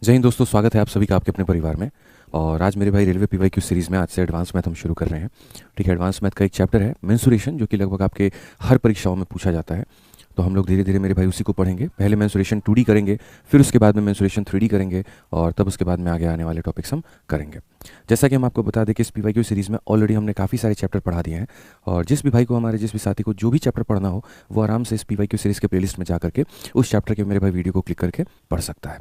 जय हिंद दोस्तों, स्वागत है आप सभी का आपके अपने परिवार में। और आज मेरे भाई रेलवे पीवाईक्यू सीरीज़ में आज से एडवांस मैथ हम शुरू कर रहे हैं। ठीक है, एडवांस मैथ का एक चैप्टर है मेंसुरेशन, जो कि लगभग आपके हर परीक्षाओं में पूछा जाता है। तो हम लोग धीरे धीरे मेरे भाई उसी को पढ़ेंगे। पहले मेंसुरेशन 2D करेंगे, फिर उसके बाद में मेंसुरेशन 3D करेंगे, और तब उसके बाद में आगे आने वाले टॉपिक्स हम करेंगे। जैसा कि हम आपको बता दें कि इस पीवाईक्यू सीरीज़ में ऑलरेडी हमने काफ़ी सारे चैप्टर पढ़ा दिए हैं, और जिस भी भाई को, हमारे जिस भी साथी को जो भी चैप्टर पढ़ना हो, वो आराम से इस पीवाईक्यू सीरीज़ के प्लेलिस्ट में जा करके उस चैप्टर के मेरे भाई वीडियो को क्लिक करके पढ़ सकता है।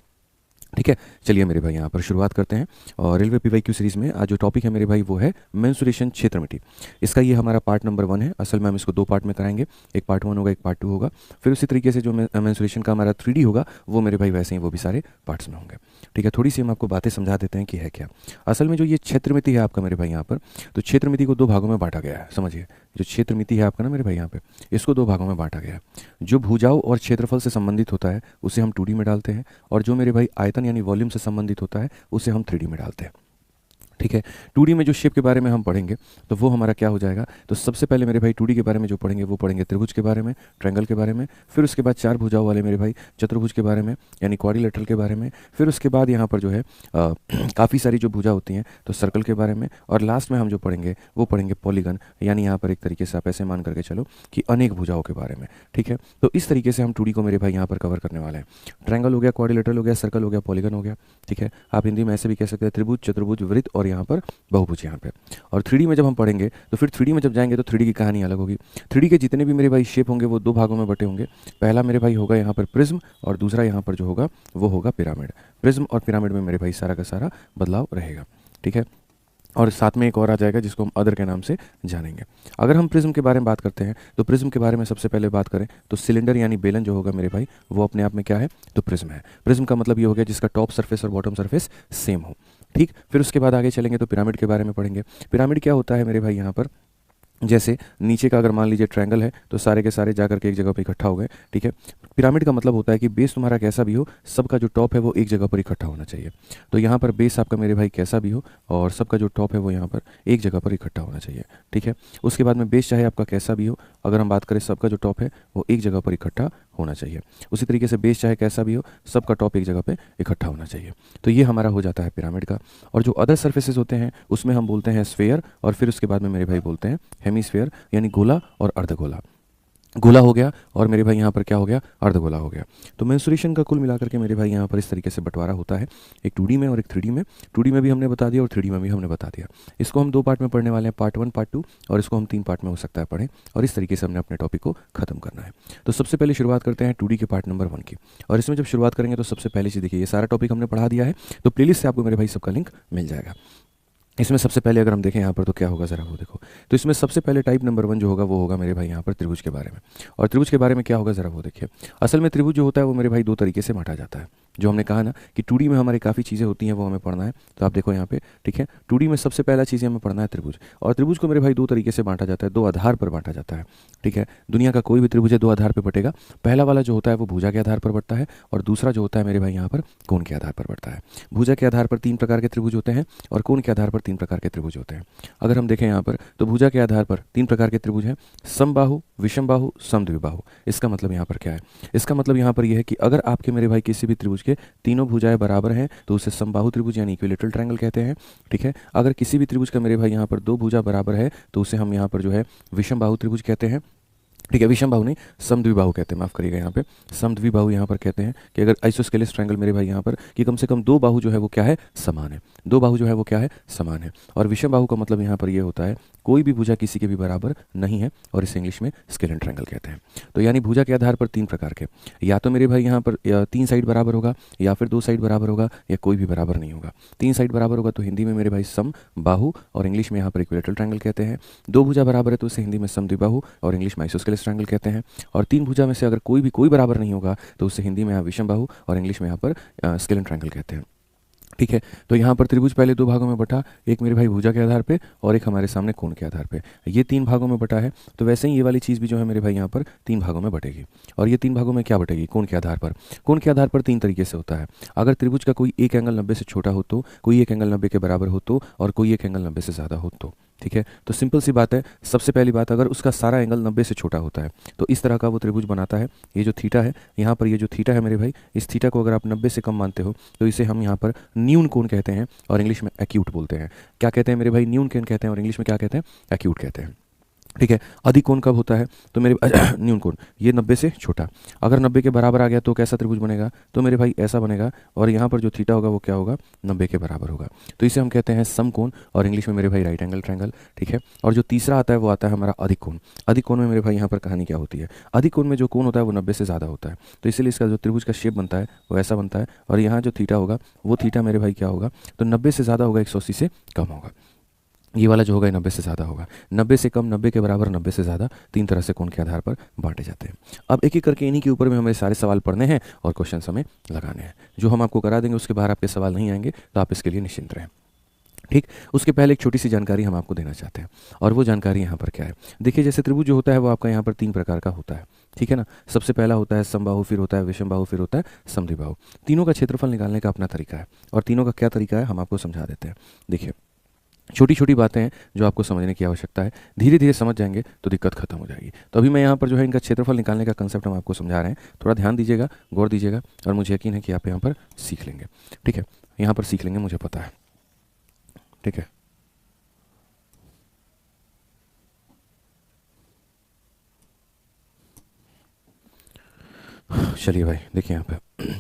ठीक है, चलिए मेरे भाई यहाँ पर शुरुआत करते हैं। और रेलवे पीवाईक्यू सीरीज़ में आज जो टॉपिक है मेरे भाई वो है मेंसुरेशन क्षेत्रमिति। इसका ये हमारा पार्ट नंबर 1 है। असल में हम इसको 2 पार्ट में कराएंगे, एक पार्ट 1 होगा, एक पार्ट 2 होगा। फिर उसी तरीके से जो मेंसुरेशन का हमारा 3D होगा, वो मेरे भाई वैसे ही वो भी सारे पार्ट्स में होंगे। ठीक है, थोड़ी सी हम आपको बातें समझा देते हैं कि है क्या। असल में जो ये क्षेत्रमिति है आपका मेरे भाई यहाँ पर, तो क्षेत्रमिति को 2 भागों में बांटा गया है। समझिए, जो क्षेत्रमिति है आपका ना मेरे भाई यहाँ पे, इसको 2 भागों में बांटा गया है। जो भुजाओं और क्षेत्रफल से संबंधित होता है उसे हम 2D में डालते हैं, और जो मेरे भाई आयतन यानी वॉल्यूम से संबंधित होता है उसे हम 3D में डालते हैं। ठीक है, 2D में जो शेप के बारे में हम पढ़ेंगे तो वो हमारा क्या हो जाएगा। तो सबसे पहले मेरे भाई 2D के बारे में जो पढ़ेंगे वो पढ़ेंगे त्रिभुज के बारे में, ट्रायंगल के बारे में। फिर उसके बाद 4 भुजाओं वाले मेरे भाई चतुर्भुज के बारे में, यानी क्वाड्रिलेटरल के बारे में। फिर उसके बाद यहाँ पर जो है काफ़ी सारी जो भुजा होती हैं तो सर्कल के बारे में। और लास्ट में हम जो पढ़ेंगे वो पढ़ेंगे पॉलीगन, यानी यहाँ पर एक तरीके से आप ऐसे मान करके चलो कि अनेक भुजाओं के बारे में। ठीक है, तो इस तरीके से हम 2D को मेरे भाई यहाँ पर कवर करने वाले हैं। ट्रायंगल हो गया, क्वाड्रिलेटरल हो गया, सर्कल हो गया, पॉलीगन हो गया। ठीक है, आप हिंदी में ऐसे भी कह सकते हैं त्रिभुज, चतुर्भुज, वृत्त, और यहाँ पर बहुभुज यहाँ पे। और 3D में जब हम पढ़ेंगे तो फिर 3D में जब जाएंगे तो 3D की कहानी अलग होगी। 3D के जितने भी मेरे भाई शेप होंगे वो 2 भागों में बटे होंगे। पहला मेरे भाई होगा यहाँ पर प्रिज्म, और दूसरा यहाँ पर जो होगा वो होगा पिरामिड। प्रिज्म और पिरामिड में मेरे भाई सारा का सारा बदलाव रहेगा। ठीक है, और साथ में एक और आ जाएगा जिसको हम अदर के नाम से जानेंगे। अगर हम प्रिज्म के बारे में बात करते हैं तो प्रिज्म के बारे में सबसे पहले बात करें तो सिलेंडर यानी बेलन जो होगा मेरे भाई वो अपने आप में क्या है, तो प्रिज्म है। प्रिज्म का मतलब ये हो गया जिसका टॉप सरफेस और बॉटम सरफेस सेम हो। ठीक, फिर उसके बाद आगे चलेंगे तो पिरामिड के बारे में पढ़ेंगे। पिरामिड क्या होता है मेरे भाई यहाँ पर, जैसे नीचे का अगर मान लीजिए ट्रायंगल है तो सारे के सारे जाकर के एक जगह पर इकट्ठा हो गए। ठीक है, पिरामिड का मतलब होता है कि बेस तुम्हारा कैसा भी हो, सबका जो टॉप है वो एक जगह पर इकट्ठा होना चाहिए। तो यहाँ पर बेस आपका मेरे भाई कैसा भी हो और सबका जो टॉप है वो यहाँ पर एक जगह पर इकट्ठा होना चाहिए। ठीक है, उसके बाद में बेस चाहे आपका कैसा भी हो, अगर हम बात करें सबका जो टॉप है वो एक जगह पर इकट्ठा होना चाहिए। उसी तरीके से बेस चाहे कैसा भी हो, सबका टॉप एक जगह पर इकट्ठा होना चाहिए। तो ये हमारा हो जाता है पिरामिड का। और जो अदर सर्फेसेस होते हैं उसमें हम बोलते हैं स्फेयर, और फिर उसके बाद में मेरे भाई बोलते हैं हेमीस्फेयर, यानी गोला और अर्धगोला। गोला हो गया और मेरे भाई यहाँ पर क्या हो गया, अर्धगोला हो गया। तो मेंसुरेशन का कुल मिलाकर के मेरे भाई यहाँ पर इस तरीके से बंटवारा होता है, एक 2D में और एक 3D में। 2D में भी हमने बता दिया और 3D में भी हमने बता दिया। इसको हम 2 पार्ट में पढ़ने वाले हैं, पार्ट 1 पार्ट 2, और इसको हम 3 पार्ट में हो सकता है पढ़ें। और इस तरीके से हमने अपने टॉपिक को खत्म करना है। तो सबसे पहले शुरुआत करते हैं 2D के पार्ट नंबर 1 की। और इसमें जब शुरुआत करेंगे तो सबसे पहले चीज़ देखिए, ये सारा टॉपिक हमने पढ़ा दिया है, तो प्लेलिस्ट से आपको मेरे भाई सबका लिंक मिल जाएगा। इसमें सबसे पहले अगर हम देखें यहाँ पर तो क्या होगा ज़रा वो देखो। तो इसमें सबसे पहले टाइप नंबर 1 जो होगा वो होगा मेरे भाई यहाँ पर त्रिभुज के बारे में। और त्रिभुज के बारे में क्या होगा ज़रा वो देखिए। असल में त्रिभुज जो होता है वो मेरे भाई 2 तरीके से बांटा जाता है। जो हमने कहा ना कि 2D में हमारी काफ़ी चीज़ें होती हैं वो हमें पढ़ना है, तो आप देखो यहाँ पे। ठीक है, 2D में सबसे पहला चीज़ हमें पढ़ना है त्रिभुज। और त्रिभुज को मेरे भाई 2 तरीके से बांटा जाता है, 2 आधार पर बांटा जाता है। ठीक है, दुनिया का कोई भी त्रिभुज है 2 आधार पर बटेगा। पहला वाला जो होता है वो भुजा के आधार पर बढ़ता है, और दूसरा जो होता है मेरे भाई यहाँ पर कोण के आधार पर बढ़ता है। भुजा के आधार पर 3 प्रकार के त्रिभुज होते हैं, और कोण के आधार पर 3 प्रकार के त्रिभुज होते हैं। अगर हम देखें यहाँ पर तो भुजा के आधार पर 3 प्रकार के त्रिभुज हैं, समबाहु, विषमबाहु, समद्विबाहु। इसका मतलब यहाँ पर क्या है, इसका मतलब यहाँ पर यह है कि अगर आपके मेरे भाई किसी भी त्रिभुज के तीनों भुजाएं बराबर हैं तो उसे समबाहु त्रिभुज यानी इक्विलेटरल ट्रायंगल कहते हैं। ठीक है, अगर किसी भी त्रिभुज का मेरे भाई यहाँ पर 2 भुजा बराबर है तो उसे हम यहाँ पर जो है विषमबाहु त्रिभुज कहते हैं। ठीक है, विषमबाहु नहीं, समद्विबाहु कहते हैं, माफ करिएगा। यहाँ पे समद्विबाहु यहाँ पर कहते हैं कि अगर आइसोस्केलेस ट्रायंगल मेरे भाई यहाँ पर कि कम से कम 2 बाहु जो है वो क्या है, समान है। 2 बाहु जो है वो क्या है, समान है। और विषमबाहु का मतलब यहाँ पर ये होता है कोई भी भुजा किसी के भी बराबर नहीं है, और इसे इंग्लिश में स्केलेन ट्रायंगल कहते हैं। तो यानी भुजा के आधार पर 3 प्रकार के, या तो मेरे भाई यहाँ पर 3 साइड बराबर होगा, या फिर 2 साइड बराबर होगा, या कोई भी बराबर नहीं होगा। 3 साइड बराबर होगा तो हिंदी में मेरे भाई सम बाहु और इंग्लिश में यहाँ पर इक्विलेटरल ट्रायंगल कहते हैं। 2 भुजा बराबर है तो उसे हिंदी में समद्विबाहु और इंग्लिश में आइसोस्केलेस ट्रायंगल कहते हैं। और 3 भुजा में से अगर कोई बराबर नहीं होगा तो उसे हिंदी में यहाँ विषमबाहु और इंग्लिश में यहाँ पर स्केलेन ट्रायंगल कहते हैं। ठीक है, तो यहाँ पर त्रिभुज पहले 2 भागों में बटा, एक मेरे भाई भुजा के आधार पे और एक हमारे सामने कोण के आधार पे। ये 3 भागों में बटा है। तो वैसे ही ये वाली चीज़ भी जो है मेरे भाई यहाँ पर 3 भागों में बटेगी। और ये 3 भागों में क्या बटेगी, कोण के आधार पर। कोण के आधार पर 3 तरीके से होता है। अगर त्रिभुज का कोई एक एंगल 90 से छोटा हो तो, कोई एक एंगल 90 के बराबर हो तो, और कोई एक एंगल 90 से ज़्यादा हो तो। ठीक है, तो सिंपल सी बात है, सबसे पहली बात, अगर उसका सारा एंगल 90 से छोटा होता है तो इस तरह का वो त्रिभुज बनाता है। ये जो थीटा है, यहाँ पर ये जो थीटा है मेरे भाई, इस थीटा को अगर आप 90 से कम मानते हो तो इसे हम यहाँ पर न्यून कोण कहते हैं और इंग्लिश में एक्यूट बोलते हैं। क्या कहते हैं मेरे भाई? न्यून कोण कहते हैं और इंग्लिश में क्या कहते हैं? एक्यूट कहते हैं। ठीक है, अधिक कोण कब होता है? तो मेरे न्यून कोण, ये 90 से छोटा। अगर 90 के बराबर आ गया तो कैसा त्रिभुज बनेगा? तो मेरे भाई ऐसा बनेगा, और यहाँ पर जो थीटा होगा वो क्या होगा? 90 के बराबर होगा। तो इसे हम कहते हैं समकोण और इंग्लिश में मेरे भाई राइट एंगल ट्रायंगल। ठीक है, और जो तीसरा आता है वो आता है हमारा अधिक कोण। अधिक कोण में मेरे भाई यहाँ पर कहानी क्या होती है? अधिक कोण में जो कोण होता है वो 90 से ज़्यादा होता है, तो इसीलिए इसका जो त्रिभुज का शेप बनता है वो ऐसा बनता है, और यहाँ जो थीटा होगा वो थीटा मेरे भाई क्या होगा? तो 90 से ज़्यादा होगा, 180 से कम होगा। ये वाला जो होगा 90 से ज़्यादा होगा, 90 से कम, 90 के बराबर, 90 से ज़्यादा, तीन तरह से कोण के आधार पर बांटे जाते हैं। अब एक एक करके इन्हीं के ऊपर में हमें सारे सवाल पढ़ने हैं और क्वेश्चन हमें लगाने हैं। जो हम आपको करा देंगे उसके बाहर आपके सवाल नहीं आएंगे, तो आप इसके लिए निश्चिंत रहें। ठीक, उसके पहले एक छोटी सी जानकारी हम आपको देना चाहते हैं, और वो जानकारी यहाँ पर क्या है? देखिए, जैसे त्रिभुज जो होता है वो आपका यहाँ पर 3 प्रकार का होता है। ठीक है ना, सबसे पहला होता है समबाहु, फिर होता है विषमबाहु, फिर होता है समद्विबाहु। तीनों का क्षेत्रफल निकालने का अपना तरीका है, और तीनों का क्या तरीका है हम आपको समझा देते हैं। देखिए, छोटी छोटी बातें हैं जो आपको समझने की आवश्यकता है, धीरे धीरे समझ जाएंगे तो दिक्कत खत्म हो जाएगी। तो अभी मैं यहाँ पर जो है इनका क्षेत्रफल निकालने का कंसेप्ट हम आपको समझा रहे हैं, थोड़ा ध्यान दीजिएगा, गौर दीजिएगा, और मुझे यकीन है कि आप यहाँ पर सीख लेंगे। ठीक है, यहाँ पर सीख लेंगे, मुझे पता है। ठीक है, चलिए भाई, देखिए यहाँ पे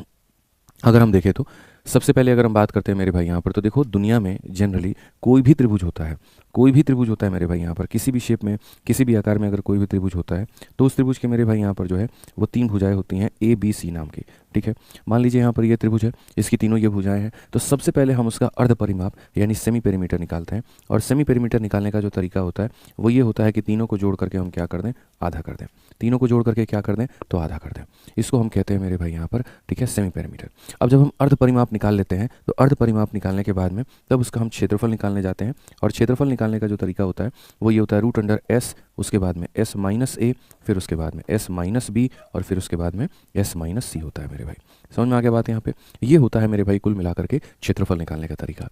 अगर हम देखें तो सबसे पहले अगर हम बात करते हैं मेरे भाई यहाँ पर, तो देखो दुनिया में जनरली कोई भी त्रिभुज होता है, कोई भी त्रिभुज होता है मेरे भाई यहाँ पर, किसी भी शेप में, किसी भी आकार में अगर कोई भी त्रिभुज होता है तो उस त्रिभुज के मेरे भाई यहाँ पर जो है वो 3 भुजाएं होती हैं, ए बी सी नाम की। ठीक है, मान लीजिए यहाँ पर ये त्रिभुज है, इसकी तीनों ये भुजाएं हैं, तो सबसे पहले हम उसका अर्ध परिमाप यानी सेमी पेरीमीटर निकालते हैं। और सेमी पेरीमीटर निकालने का जो तरीका होता है वो ये होता है कि तीनों को जोड़ करके हम क्या कर दें? आधा कर दें। तीनों को जोड़ करके क्या कर दें? तो आधा कर दें। इसको हम कहते हैं मेरे भाई यहाँ पर, ठीक है, सेमी पेरीमीटर। अब जब हम अर्ध परिमाप निकाल लेते हैं तो अर्ध परिमाप निकालने के बाद में तब उसका हम क्षेत्रफल निकालने जाते हैं, और क्षेत्रफल निकालने का जो तरीका होता है वो ये होता है रूट अंडर एस, उसके बाद में एस माइनस ए, फिर उसके बाद में एस माइनस बी, और फिर उसके बाद में एस माइनस सी होता है मेरे भाई। समझ में आ गया बात? यहाँ पे ये होता है मेरे भाई कुल मिलाकर के क्षेत्रफल निकालने का तरीका।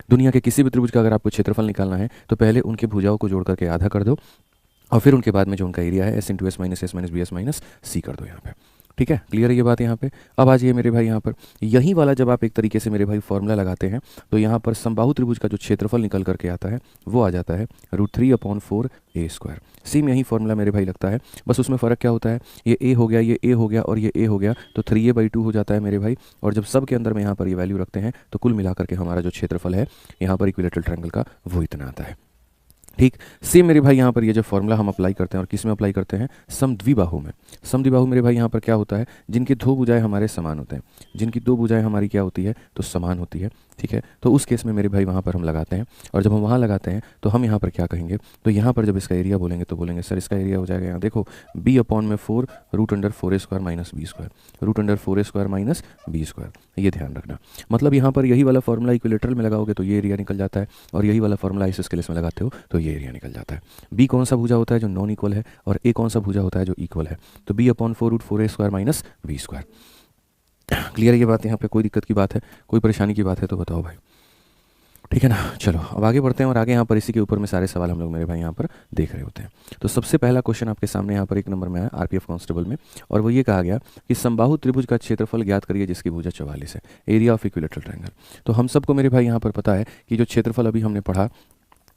दुनिया के किसी भी त्रिभुज का अगर आपको क्षेत्रफल निकालना है तो पहले उनके भुजाओं को जोड़ करके आधा कर दो, और फिर उनके बाद में जो उनका एरिया है S into S minus B S minus C कर दो यहाँ पे। ठीक है, क्लियर है ये बात यहाँ पे? अब आ जाइए मेरे भाई यहाँ पर, यही वाला जब आप एक तरीके से मेरे भाई फॉर्मूला लगाते हैं तो यहाँ पर समबाहु त्रिभुज का जो क्षेत्रफल निकल करके आता है वो आ जाता है √3/4 ए स्क्वायर। सेम यही फॉर्मूला मेरे भाई लगता है, बस उसमें फ़र्क क्या होता है? ये ए हो गया, ये ए हो गया, और ये ए हो गया, तो 3a/2 हो जाता है मेरे भाई। और जब सब के अंदर में यहाँ पर ये वैल्यू रखते हैं तो कुल मिलाकर के हमारा जो क्षेत्रफल है यहाँ पर इक्विलेटरल ट्रायंगल का वो इतना आता है। ठीक, सेम मेरे भाई यहाँ पर ये जो फॉर्मूला हम अप्लाई करते हैं, और किस में अप्लाई करते हैं? समद्विबाहु में। समद्विबाहु मेरे भाई यहाँ पर क्या होता है? जिनकी 2 भुजाएं हमारे समान होते हैं, जिनकी 2 भुजाएं हमारी क्या होती है? तो समान होती है। ठीक है, तो उस केस में मेरे भाई वहाँ पर हम लगाते हैं, और जब हम वहाँ लगाते हैं तो हम यहाँ पर क्या कहेंगे? तो यहाँ पर जब इसका एरिया बोलेंगे तो बोलेंगे सर इसका एरिया हो जाएगा, यहाँ देखो, b/4 √4a² minus B square, √4a² minus B square. ये ध्यान रखना, मतलब यहाँ पर यही वाला फॉर्मूला इक्विलेटरल में लगाओगे तो ये एरिया निकल जाता है, और यही वाला फॉर्मूला आइसोस्केलेस में लगाते हो तो ये एरिया निकल जाता है। बी कौन सा भुजा होता है? जो नॉन इक्वल है, और ए कौन सा भुजा होता है? जो इक्वल है। तो b/4 √4a² minus B square. Clear है ये बात? यहाँ पे कोई दिक्कत की बात है, कोई परेशानी की बात है तो बताओ भाई। ठीक है ना, चलो अब आगे बढ़ते हैं, और आगे यहाँ पर इसी के ऊपर में सारे सवाल हम लोग मेरे भाई यहाँ पर देख रहे होते हैं। तो सबसे पहला क्वेश्चन आपके सामने यहाँ पर 1 नंबर में आया आरपीएफ कांस्टेबल में, और वो ये कहा गया कि समबाहु त्रिभुज का क्षेत्रफल ज्ञात करिए जिसकी भुजा 44 है, एरिया ऑफ इक्विलेटरल ट्रायंगल। तो हम सबको मेरे भाई यहाँ पर पता है कि जो क्षेत्रफल अभी हमने पढ़ा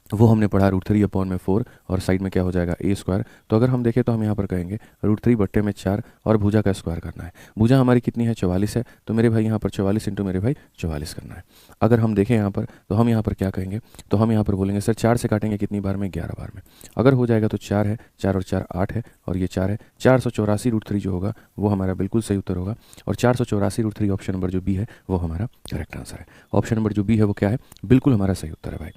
वो हमने पढ़ा √3/4, और साइड में क्या हो जाएगा? ए स्क्वायर। तो अगर हम देखें तो हम यहाँ पर कहेंगे √3/4 और भुजा का स्क्वायर करना है। भुजा हमारी कितनी है? 44 है, तो मेरे भाई यहाँ पर 44 इंटू मेरे भाई 44 करना है। अगर हम देखें यहाँ पर तो हम यहाँ पर क्या कहेंगे? तो हम यहाँ पर बोलेंगे सर 4 से काटेंगे कितनी बार में? 11 बार में। अगर हो जाएगा तो 4 है, 4 और 4 8 है, और ये 4 है, 484 √3 जो होगा वो हमारा बिल्कुल सही उत्तर होगा, और 484 √3 ऑप्शन नंबर जो बी है वो हमारा करेक्ट आंसर है। ऑप्शन नंबर जो बी है वो क्या है? बिल्कुल हमारा सही उत्तर है भाई।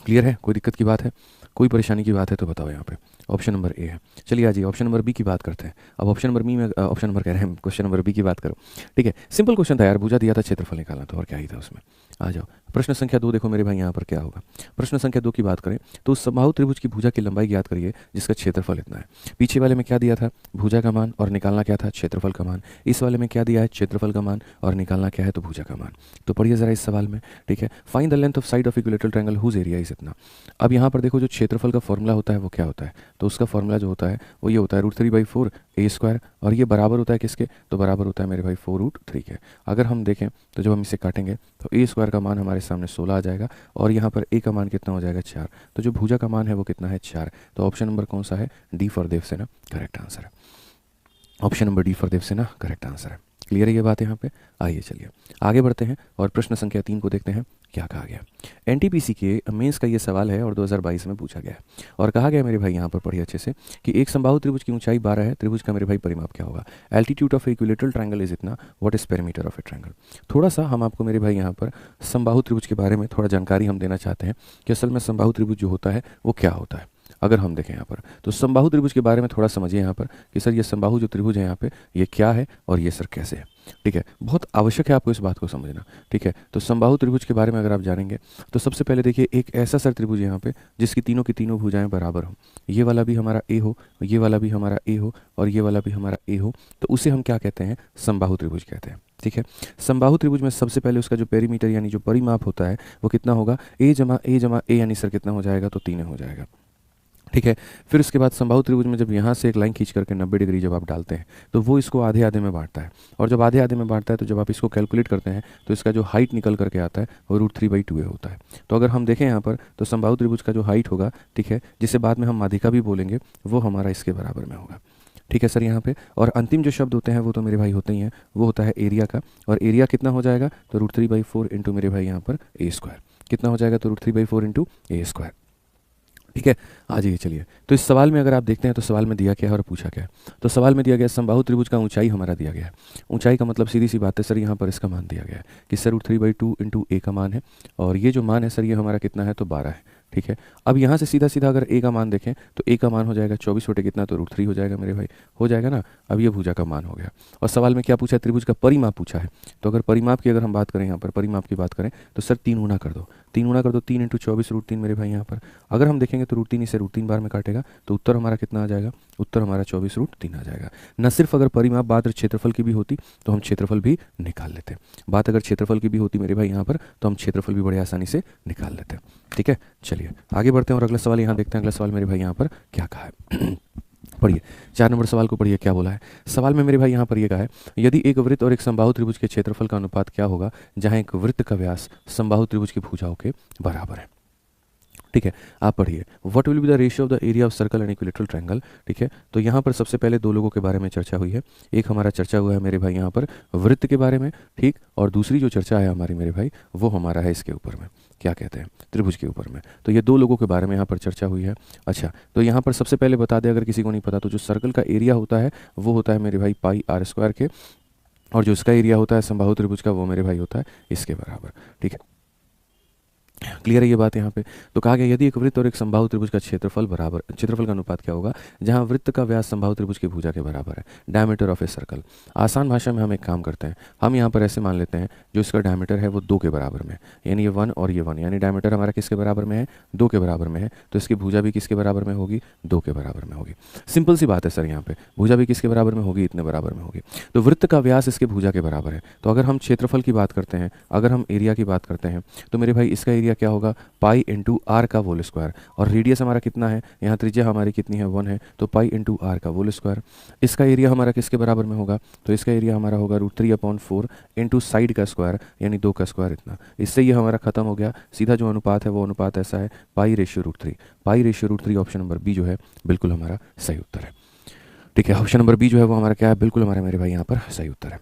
क्लियर है? कोई दिक्कत की बात है, कोई परेशानी की बात है तो बताओ यहाँ पे। ऑप्शन नंबर ए है। चलिए आ जाइए ऑप्शन नंबर बी की बात करते हैं। अब ऑप्शन नंबर बी में ऑप्शन नंबर कह रहे हैं, क्वेश्चन नंबर बी की बात करो। ठीक है, सिंपल क्वेश्चन था यार, भुजा दिया था, क्षेत्रफल निकालना, तो और क्या ही था उसमें। आ जाओ, प्रश्न संख्या 2 देखो मेरे भाई यहाँ पर क्या होगा। प्रश्न संख्या 2 की बात करें तो उस समबाहु त्रिभुज की भुजा की लंबाई ज्ञात करिए जिसका क्षेत्रफल इतना है। पीछे वाले में क्या दिया था? भुजा का मान, और निकालना क्या था? क्षेत्रफल का मान। इस वाले में क्या दिया है? क्षेत्रफल का मान, और निकालना क्या है? तो भुजा का मान। तो पढ़िए जरा इस सवाल में। ठीक है, find the length of side of equilateral triangle whose area area is इतना। अब यहाँ पर देखो जो क्षेत्रफल का फॉर्मूला होता है वो क्या होता है, तो उसका फॉर्मूला जो होता है वो ये होता है √3/4 a², और ये बराबर होता है किसके, तो बराबर होता है मेरे भाई 4√3 के। अगर हम देखें तो जब हम इसे काटेंगे तो a² का मान हमारे सामने 16 आ जाएगा, और यहाँ पर a का मान कितना हो जाएगा 4, तो जो भुजा का मान है वो कितना है 4। तो ऑप्शन नंबर कौन सा है, डी फॉर देव से ना करेक्ट आंसर है। ऑप्शन नंबर डी फॉर देव से ना करेक्ट आंसर है। क्लियर है ये बात यहाँ पे। आइए चलिए आगे बढ़ते हैं और प्रश्न संख्या 3 को देखते हैं क्या कहा गया। एनटीपीसी के मेंस का ये सवाल है और 2022 में पूछा गया है और कहा गया मेरे भाई यहाँ पर पढ़िए अच्छे से कि एक समबाहु त्रिभुज की ऊंचाई 12 है, त्रिभुज का मेरे भाई परिमाप क्या होगा। Altitude of equilateral triangle is इतना, what is perimeter of a triangle. थोड़ा सा हम आपको मेरे भाई यहाँ पर समबाहु त्रिभुज के बारे में थोड़ा जानकारी हम देना चाहते हैं कि असल में समबाहु त्रिभुज जो होता है वो क्या होता है। अगर हम देखें यहाँ पर तो समबाहु त्रिभुज के बारे में थोड़ा समझिए यहाँ पर कि सर ये समबाहु जो त्रिभुज है यहाँ पे ये क्या है और ये सर कैसे है। ठीक है, बहुत आवश्यक है आपको इस बात को समझना। ठीक है, तो समबाहु त्रिभुज के बारे में अगर आप जानेंगे तो सबसे पहले देखिए एक ऐसा सर त्रिभुज यहाँ पे जिसकी तीनों की तीनों भुजाएं बराबर हो, ये वाला भी हमारा ए हो, ये वाला भी हमारा ए हो और ये वाला भी हमारा ए हो, तो उसे हम क्या कहते हैं, समबाहु त्रिभुज कहते हैं। ठीक है, समबाहु त्रिभुज में सबसे पहले उसका जो पेरीमीटर यानी जो परिमाप होता है वो कितना होगा, ए जमा ए यानी सर कितना हो जाएगा, तो 3 हो जाएगा। ठीक है, फिर उसके बाद समबाहु त्रिभुज में जब यहाँ से एक लाइन खींच करके 90 डिग्री जब आप डालते हैं तो वो इसको आधे आधे में बांटता है, और जब आधे आधे में बांटता है तो जब आप इसको कैलकुलेट करते हैं तो इसका जो हाइट निकल करके आता है वो √3/2 होता है। तो अगर हम देखें यहाँ पर तो समबाहु त्रिभुज का जो हाइट होगा, ठीक है, जिसे बाद में हम माध्यिका भी बोलेंगे, वो हमारा इसके बराबर में होगा। ठीक है सर यहाँ पे, और अंतिम जो शब्द होते हैं वो तो मेरे भाई होते ही हैं, वो होता है एरिया का, और एरिया कितना हो जाएगा, तो √3/4 इंटू मेरे भाई यहाँ पर a², कितना हो जाएगा, तो √3/4 इंटू a²। ठीक है, आ जाइए चलिए। तो इस सवाल में अगर आप देखते हैं तो सवाल में दिया क्या है और पूछा क्या है, तो सवाल में दिया गया समबाहु त्रिभुज का ऊंचाई हमारा दिया गया है। ऊंचाई का मतलब सीधी सी बात है सर, यहाँ पर इसका मान दिया गया है कि सर √3/2 इंटू ए का मान है, और ये जो मान है सर ये हमारा कितना है, तो 12 है। ठीक है, अब यहाँ से सीधा सीधा अगर ए का मान देखें तो ए का मान हो जाएगा 24 बटे कितना, तो √3 हो जाएगा मेरे भाई, हो जाएगा ना। अब ये भुजा का मान हो गया, और सवाल में क्या पूछा है, त्रिभुज का परिमाप पूछा है। तो अगर परिमाप की अगर हम बात करें, यहाँ पर परिमाप की बात करें तो सर 3 गुना कर दो, 3 गुना कर दो, 3 इंटू 24 √3 मेरे भाई यहाँ पर। अगर हम देखेंगे तो √3 इसे √3 बार में काटेगा तो उत्तर हमारा कितना आ जाएगा, उत्तर हमारा 24 √3 आ जाएगा। न सिर्फ अगर परिमाप बात क्षेत्रफल की भी होती तो हम क्षेत्रफल भी निकाल लेते, बात अगर क्षेत्रफल की भी होती मेरे भाई यहाँ पर तो हम क्षेत्रफल भी बड़े आसानी से निकाल लेते। ठीक है, चलिए आगे बढ़ते हैं और अगला सवाल यहाँ देखते हैं। अगला सवाल मेरे भाई यहाँ पर क्या कहा है पढ़िए, 4 नंबर सवाल को पढ़िए क्या बोला है। सवाल में मेरे भाई यहाँ पर ये कहा है, यदि एक वृत्त और एक समबाहु त्रिभुज के क्षेत्रफल का अनुपात क्या होगा जहाँ एक वृत्त का व्यास समबाहु त्रिभुज की भुजाओं के बराबर है। ठीक है, आप पढ़िए, what will be the ratio of the area of circle and equilateral triangle. ठीक है, तो यहाँ पर सबसे पहले 2 लोगों के बारे में चर्चा हुई है। एक हमारा चर्चा हुआ है मेरे भाई यहाँ पर वृत्त के बारे में, ठीक, और दूसरी जो चर्चा है हमारी मेरे भाई वो हमारा है इसके ऊपर में, क्या कहते हैं, त्रिभुज के ऊपर में। तो ये 2 लोगों के बारे में यहाँ पर चर्चा हुई है। अच्छा, तो यहाँ पर सबसे पहले बता दें अगर किसी को नहीं पता, तो जो सर्कल का एरिया होता है वो होता है मेरे भाई πr² के, और जो इसका एरिया होता है समबाहु त्रिभुज का वो मेरे भाई होता है इसके बराबर। ठीक है, क्लियर है ये बात यहाँ पे। तो कहा गया यदि एक वृत्त और एक समबाहु त्रिभुज का क्षेत्रफल का अनुपात क्या होगा जहाँ वृत्त का व्यास समबाहु त्रिभुज की भुजा के बराबर है, डायमीटर ऑफ ए सर्कल। आसान भाषा में हम एक काम करते हैं, हम यहाँ पर ऐसे मान लेते हैं जो इसका डायमीटर है वो 2 के बराबर में, यानी ये 1 और ये 1, यानी डायमीटर हमारा किसके बराबर में है, 2 के बराबर में है, तो इसकी भुजा भी किसके बराबर में होगी, 2 के बराबर में होगी। सिंपल सी बात है सर, यहाँ पे भुजा भी किसके बराबर में होगी, इतने बराबर में होगी। तो वृत्त का व्यास इसके भुजा के बराबर है। तो अगर हम क्षेत्रफल की बात करते हैं, अगर हम एरिया की बात करते हैं तो मेरे भाई इसका एरिया क्या होगा, पाई इंटू आर का होल स्क्वायर, और रेडियस हमारा कितना है, यहाँ त्रिज्या हमारी कितनी है, 1 है, तो पाई इंटू आर का होल स्क्वायर। इसका एरिया हमारा किसके बराबर में होगा, तो इसका एरिया हमारा होगा √3/4 इंटू साइड का स्क्वायर यानी 2 का स्क्वायर इतना। इससे ये हमारा खत्म हो गया। सीधा जो अनुपात है वो अनुपात ऐसा है π/√3, π/√3 ऑप्शन नंबर बी जो है बिल्कुल हमारा सही उत्तर है। ठीक है, ऑप्शन नंबर बी जो है वो हमारा क्या है, बिल्कुल हमारे मेरे भाई यहाँ पर सही उत्तर है।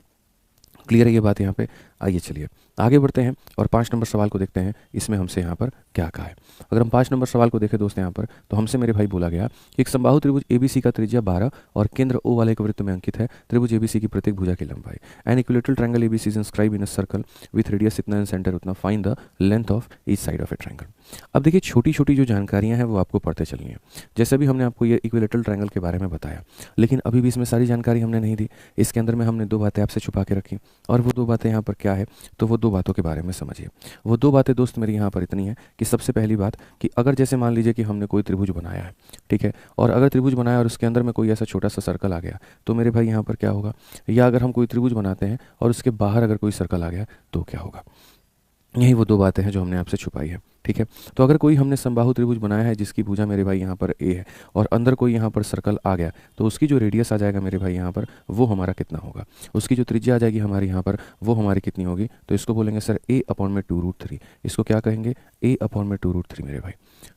क्लियर है ये बात यहाँ पे। आइए चलिए आगे बढ़ते हैं और 5 नंबर सवाल को देखते हैं, इसमें हमसे यहाँ पर क्या कहा है। अगर हम 5 नंबर सवाल को देखें दोस्त यहाँ पर, तो हमसे मेरे भाई बोला गया कि एक समबाहु त्रिभुज ABC का त्रिज्या 12 और केंद्र O वाले एक वृत्त में अंकित है। त्रिभुज ABC की प्रत्येक भुजा की लंबाई, an equilateral triangle ABC is inscribe in a circle with radius इतना इन सेंटर उतना, find the length of each side of a triangle. अब देखिए छोटी छोटी जो जानकारियाँ हैं वो आपको पढ़ते चलनी है। जैसे भी हमने आपको ये इक्विलेटरल ट्रायंगल के बारे में बताया, लेकिन अभी भी इसमें सारी जानकारी हमने नहीं दी। इसके अंदर में हमने 2 बातें आपसे छुपा के रखी, और वो 2 बातें यहाँ पर क्या है, तो वो 2 बातों के बारे में समझिए। वो 2 बातें दोस्त मेरी यहाँ पर इतनी है कि सबसे पहली बात कि अगर जैसे मान लीजिए कि हमने कोई त्रिभुज बनाया है, ठीक है, और अगर त्रिभुज बनाया और उसके अंदर में कोई ऐसा छोटा सा सर्कल आ गया तो मेरे भाई यहाँ पर क्या होगा, या अगर हम कोई त्रिभुज बनाते हैं और उसके बाहर अगर कोई सर्कल आ गया तो क्या होगा। यही वो दो बातें हैं जो हमने आपसे छुपाई है। ठीक है, तो अगर कोई हमने समबाहु त्रिभुज बनाया है जिसकी भुजा मेरे भाई यहाँ पर ए है और अंदर कोई यहाँ पर सर्कल आ गया, तो उसकी जो रेडियस आ जाएगा मेरे भाई यहाँ पर वो हमारा कितना होगा, उसकी जो त्रिज्या आ जाएगी हमारी यहाँ पर वो हमारी कितनी होगी, तो इसको बोलेंगे सर a अपॉन में 2√3। इसको क्या कहेंगे, a अपॉन में 2√3 मेरे भाई।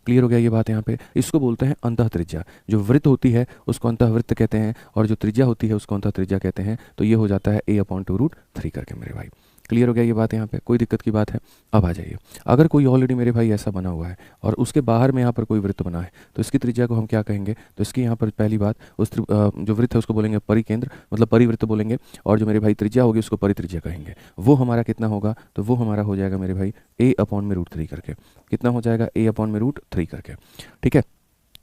क्लियर हो गया ये बात यहाँ पे। इसको बोलते हैं अंतः त्रिज्या। जो वृत्त होती है उसको अंतः वृत्त कहते हैं और जो त्रिज्या होती है उसको अंतः त्रिज्या कहते हैं। तो ये हो जाता है a अपॉन 2√3 करके मेरे भाई। क्लियर हो गया ये बात यहाँ पे, कोई दिक्कत की बात है। अब आ जाइए, अगर कोई ऑलरेडी मेरे भाई ऐसा बना हुआ है और उसके बाहर में यहाँ पर कोई वृत्त बना है तो इसकी त्रिज्या को हम क्या कहेंगे, तो इसकी यहाँ पर पहली बात जो वृत्त है उसको बोलेंगे परिकेंद्र, मतलब परिवृत्त बोलेंगे, और जो मेरे भाई त्रिज्या होगी उसको परित्रिज्या कहेंगे। वो हमारा कितना होगा, तो वो हमारा हो जाएगा मेरे भाई a अपॉन में √3 करके। कितना हो जाएगा, a अपॉन में √3 करके। ठीक है,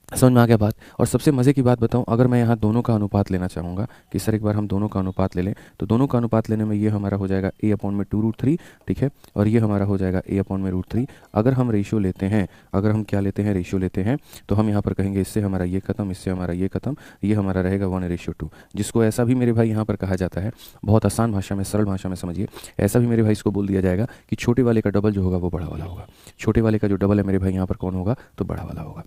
समझ में आ गया बात। और सबसे मज़े की बात बताऊं, अगर मैं यहाँ दोनों का अनुपात लेना चाहूँगा कि सर एक बार हम दोनों का अनुपात ले लें, तो दोनों का अनुपात लेने में ये हमारा हो जाएगा a अपॉन में 2√3। ठीक है, और ये हमारा हो जाएगा a अपॉन में √3। अगर हम रेशियो लेते हैं, अगर हम क्या लेते हैं, रेशियो लेते हैं, तो हम यहाँ पर कहेंगे इससे हमारा ये खत्म, इससे हमारा ये खत्म, ये हमारा रहेगा 1:2, जिसको ऐसा भी मेरे भाई यहाँ पर कहा जाता है, बहुत आसान भाषा में, सरल भाषा में समझिए, ऐसा भी मेरे भाई इसको बोल दिया जाएगा कि छोटे वाले का डबल जो होगा वो बड़ा वाला होगा। छोटे वाले का जो डबल है मेरे भाई यहाँ पर कौन होगा, तो बड़ा वाला होगा।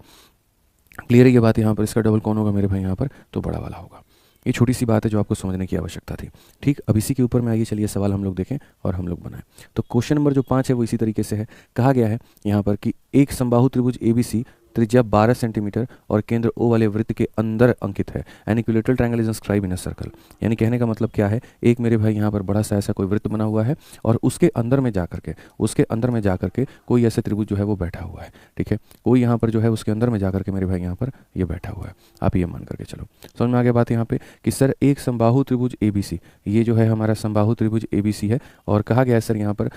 क्लियर है ये बात यहाँ पर, इसका डबल कौन होगा मेरे भाई यहाँ पर, तो बड़ा वाला होगा। ये छोटी सी बात है जो आपको समझने की आवश्यकता थी। ठीक, अब इसी के ऊपर में आइए, चलिए सवाल हम लोग देखें और हम लोग बनाएं। तो क्वेश्चन नंबर जो 5 है वो इसी तरीके से है। कहा गया है यहाँ पर कि एक समबाहु त्रिभुज ABC त्रिज्या 12 सेंटीमीटर और केंद्र O वाले वृत्त के अंदर अंकित है। An equilateral triangle is inscribe in a circle. यानी कहने का मतलब क्या है, एक मेरे भाई यहाँ पर बड़ा सा ऐसा कोई वृत्त बना हुआ है और उसके अंदर में जाकर के कोई ऐसे त्रिभुज जो है वो बैठा हुआ है। ठीक है, कोई यहाँ पर जो है उसके अंदर में जाकर के मेरे भाई यहाँ पर ये बैठा हुआ है। आप ये मान करके चलो, समझ में आ गया बात यहाँ पे कि सर एक समबाहु त्रिभुज ABC, ये जो है हमारा समबाहु त्रिभुज ABC है और कहा गया है सर यहाँ पर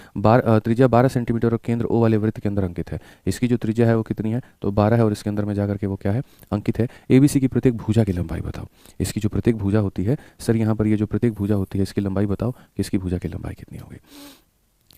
त्रिज्या 12 सेंटीमीटर और केंद्र O वाले वृत्त के अंदर अंकित है। इसकी जो त्रिज्या है वो कितनी है, तो 12 है और इसके अंदर में जाकर के वो क्या है, अंकित है। ABC की प्रत्येक भुजा की लंबाई बताओ। इसकी जो प्रत्येक भुजा होती है सर यहाँ पर, ये जो प्रत्येक भुजा होती है इसकी लंबाई बताओ कि इसकी भुजा की लंबाई कितनी होगी।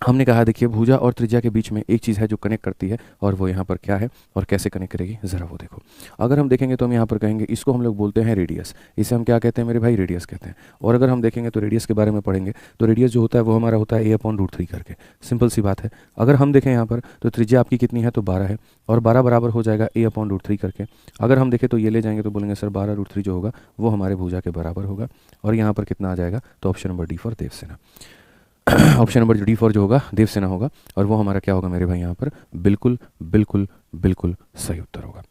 हमने कहा देखिए भुजा और त्रिज्या के बीच में एक चीज़ है जो कनेक्ट करती है और वो यहाँ पर क्या है और कैसे कनेक्ट करेगी, ज़रा वो देखो। अगर हम देखेंगे तो हम यहाँ पर कहेंगे इसको हम लोग बोलते हैं रेडियस। इसे हम क्या कहते हैं मेरे भाई, रेडियस कहते हैं। और अगर हम देखेंगे तो रेडियस के बारे में पढ़ेंगे तो रेडियस जो होता है वो हमारा होता है a अपॉन √3 करके। सिंपल सी बात है। अगर हम देखें यहाँ पर तो त्रिज्या आपकी कितनी है, तो 12 है और 12 बराबर हो जाएगा a अपॉन √3 करके। अगर हम देखें तो ये ले जाएंगे तो बोलेंगे सर 12√3 जो होगा वो हमारे भुजा के बराबर होगा। और यहाँ पर कितना आ जाएगा, तो option number D for Devsena. Option number D for जो होगा देवसेना होगा और वो हमारा क्या होगा मेरे भाई यहाँ पर, बिल्कुल बिल्कुल बिल्कुल सही उत्तर होगा।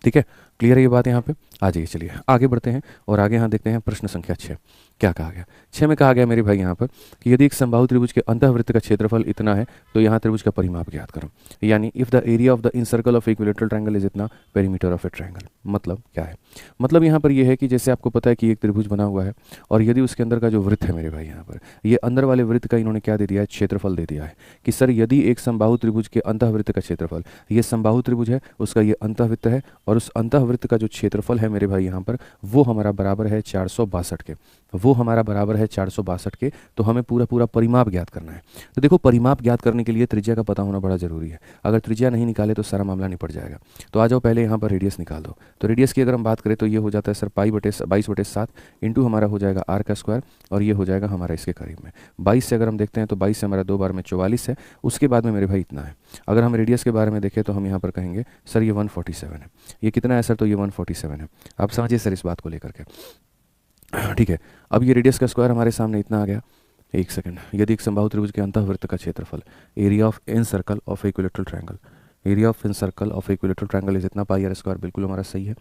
ठीक है, क्लियर है ये बात यहाँ पे। आ जाइए, चलिए आगे बढ़ते हैं और आगे यहाँ देखते हैं प्रश्न संख्या 6। क्या कहा गया, 6 में कहा गया मेरे भाई यहाँ पर कि यदि एक समबाहु त्रिभुज के अंतःवृत्त का क्षेत्रफल इतना है तो यहाँ त्रिभुज का परिमाप ज्ञात करो। यानी if the area of the in circle of equilateral triangle is इतना, पेरीमीटर ऑफ ए ट्रायंगल। मतलब क्या है, मतलब यहाँ पर यह है कि जैसे आपको पता है कि एक त्रिभुज बना हुआ है और यदि उसके अंदर का जो वृत्त है मेरे भाई यहाँ पर, ये अंदर वाले वृत्त का इन्होंने क्या दे दिया है, क्षेत्रफल दे दिया है कि सर यदि एक समबाहु त्रिभुज के अंतःवृत्त का क्षेत्रफल, ये समबाहु त्रिभुज है उसका ये अंतःवृत्त है और उस अंतःवृत्त का जो क्षेत्रफल है मेरे भाई यहाँ पर वो हमारा बराबर है 462 के, वो हमारा बराबर है 462 के। तो हमें पूरा पूरा परिमाप ज्ञात करना है। तो देखो परिमाप ज्ञात करने के लिए त्रिज्या का पता होना बड़ा जरूरी है। अगर त्रिज्या नहीं निकाले तो सारा मामला निपट जाएगा। तो आ जाओ पहले यहाँ पर रेडियस निकाल दो। तो रेडियस की अगर हम बात करें तो ये हो जाता है सर π/22/7 इंटू हमारा हो जाएगा r का स्क्वायर और ये हो जाएगा हमारा इसके करीब में 22 से अगर हम देखते हैं तो 22 से हमारा 2 बार में 44 है। उसके बाद में मेरे भाई इतना है। अगर हम रेडियस के बारे में देखें तो हम यहाँ पर कहेंगे सर ये 147 है। ये कितना है सर, तो ये 147 है। आप समझिए सर इस बात को लेकर के। ठीक है, अब ये रेडियस का स्क्वायर हमारे सामने इतना आ गया। एक सेकंड, यदि एक समबाहु त्रिभुज के अंतःवृत्त का क्षेत्रफल, area of in circle of equilateral triangle, area of in circle of equilateral triangle is इतना, पाई r स्क्वायर बिल्कुल हमारा सही है।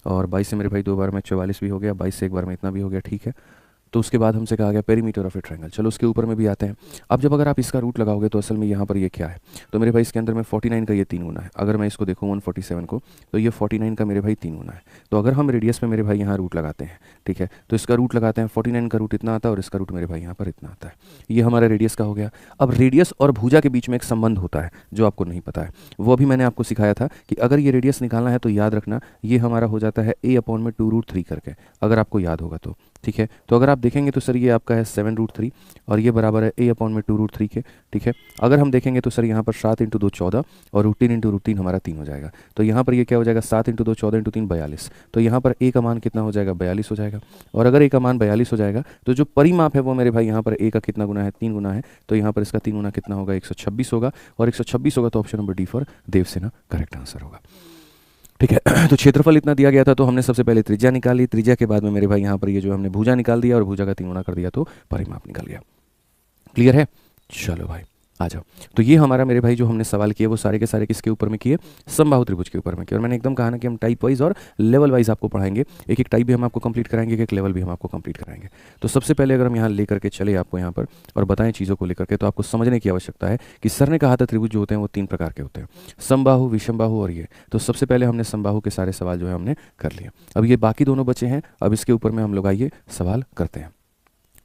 और 22 से मेरे भाई 2 बार में 44 भी हो गया, 22 से एक बार में इतना भी हो गया। ठीक है, तो उसके बाद हमसे कहा गया पेरीमीटर ऑफ ए ट्रायंगल। चलो उसके ऊपर में भी आते हैं। अब जब अगर आप इसका रूट लगाओगे तो असल में यहाँ पर ये क्या है, तो मेरे भाई इसके अंदर में 49 का ये 3 गुना है। अगर मैं इसको देखूँ 147 को तो ये 49 का मेरे भाई 3 गुना है। तो अगर हम रेडियस में मेरे भाई यहाँ रूट लगाते हैं, ठीक है, तो इसका रूट लगाते हैं, 49 का रूट इतना आता है और इसका रूट मेरे भाई यहाँ पर इतना आता है। ये हमारा रेडियस का हो गया। अब रेडियस और भुजा के बीच में एक संबंध होता है जो आपको नहीं पता है, वो अभी मैंने आपको सिखाया था कि अगर ये रेडियस निकालना है तो याद रखना ये हमारा हो जाता है a अपॉन में 2√3 करके, अगर आपको याद होगा तो। ठीक है। तो अगर आप देखेंगे तो सर ये आपका है 7√3 और ये बराबर है a/2√3 के। ठीक है। अगर हम देखेंगे तो सर यहाँ पर 7 × 2 14 और √3 × √3 हमारा 3 हो जाएगा। तो यहाँ पर ये क्या हो जाएगा, 7 × 2 14 × 3 42। तो यहाँ पर a का मान कितना हो जाएगा, 42 हो जाएगा। और अगर a का मान 42 हो जाएगा तो जो परिमाप है वो मेरे भाई यहाँ पर a का कितना गुना है, 3 गुना है। तो यहाँ पर इसका 3 गुना कितना होगा, 126 होगा। और 126 होगा तो option number D for Devsena correct answer होगा। ठीक है। तो क्षेत्रफल इतना दिया गया था तो हमने सबसे पहले त्रिज्या निकाली, त्रिज्या के बाद में मेरे भाई यहाँ पर ये जो हमने भुजा निकाल दिया और भुजा का 3 गुना कर दिया तो परिमाप निकल गया। क्लियर है? चलो भाई आ जाओ। तो ये हमारा मेरे भाई जो हमने सवाल किए वो सारे के सारे किसके ऊपर में किए, समबाहु त्रिभुज के ऊपर में किए। और मैंने एकदम कहा ना कि हम टाइप वाइज और लेवल वाइज आपको पढ़ाएंगे, एक एक टाइप भी हम आपको कंप्लीट कराएंगे, एक एक लेवल भी हम आपको कंप्लीट कराएंगे। तो सबसे पहले अगर हम यहाँ लेकर के चले आपको यहाँ पर और बताएं चीज़ों को लेकर के, तो आपको समझने की आवश्यकता है कि सर ने कहा था त्रिभुज जो होते हैं वो 3 प्रकार के होते हैं, समबाहु, विषमबाहु और ये। तो सबसे पहले हमने समबाहु के सारे सवाल जो है हमने कर लिए। अब ये बाकी दोनों बचे हैं, अब इसके ऊपर में हम लोग आइए सवाल करते हैं।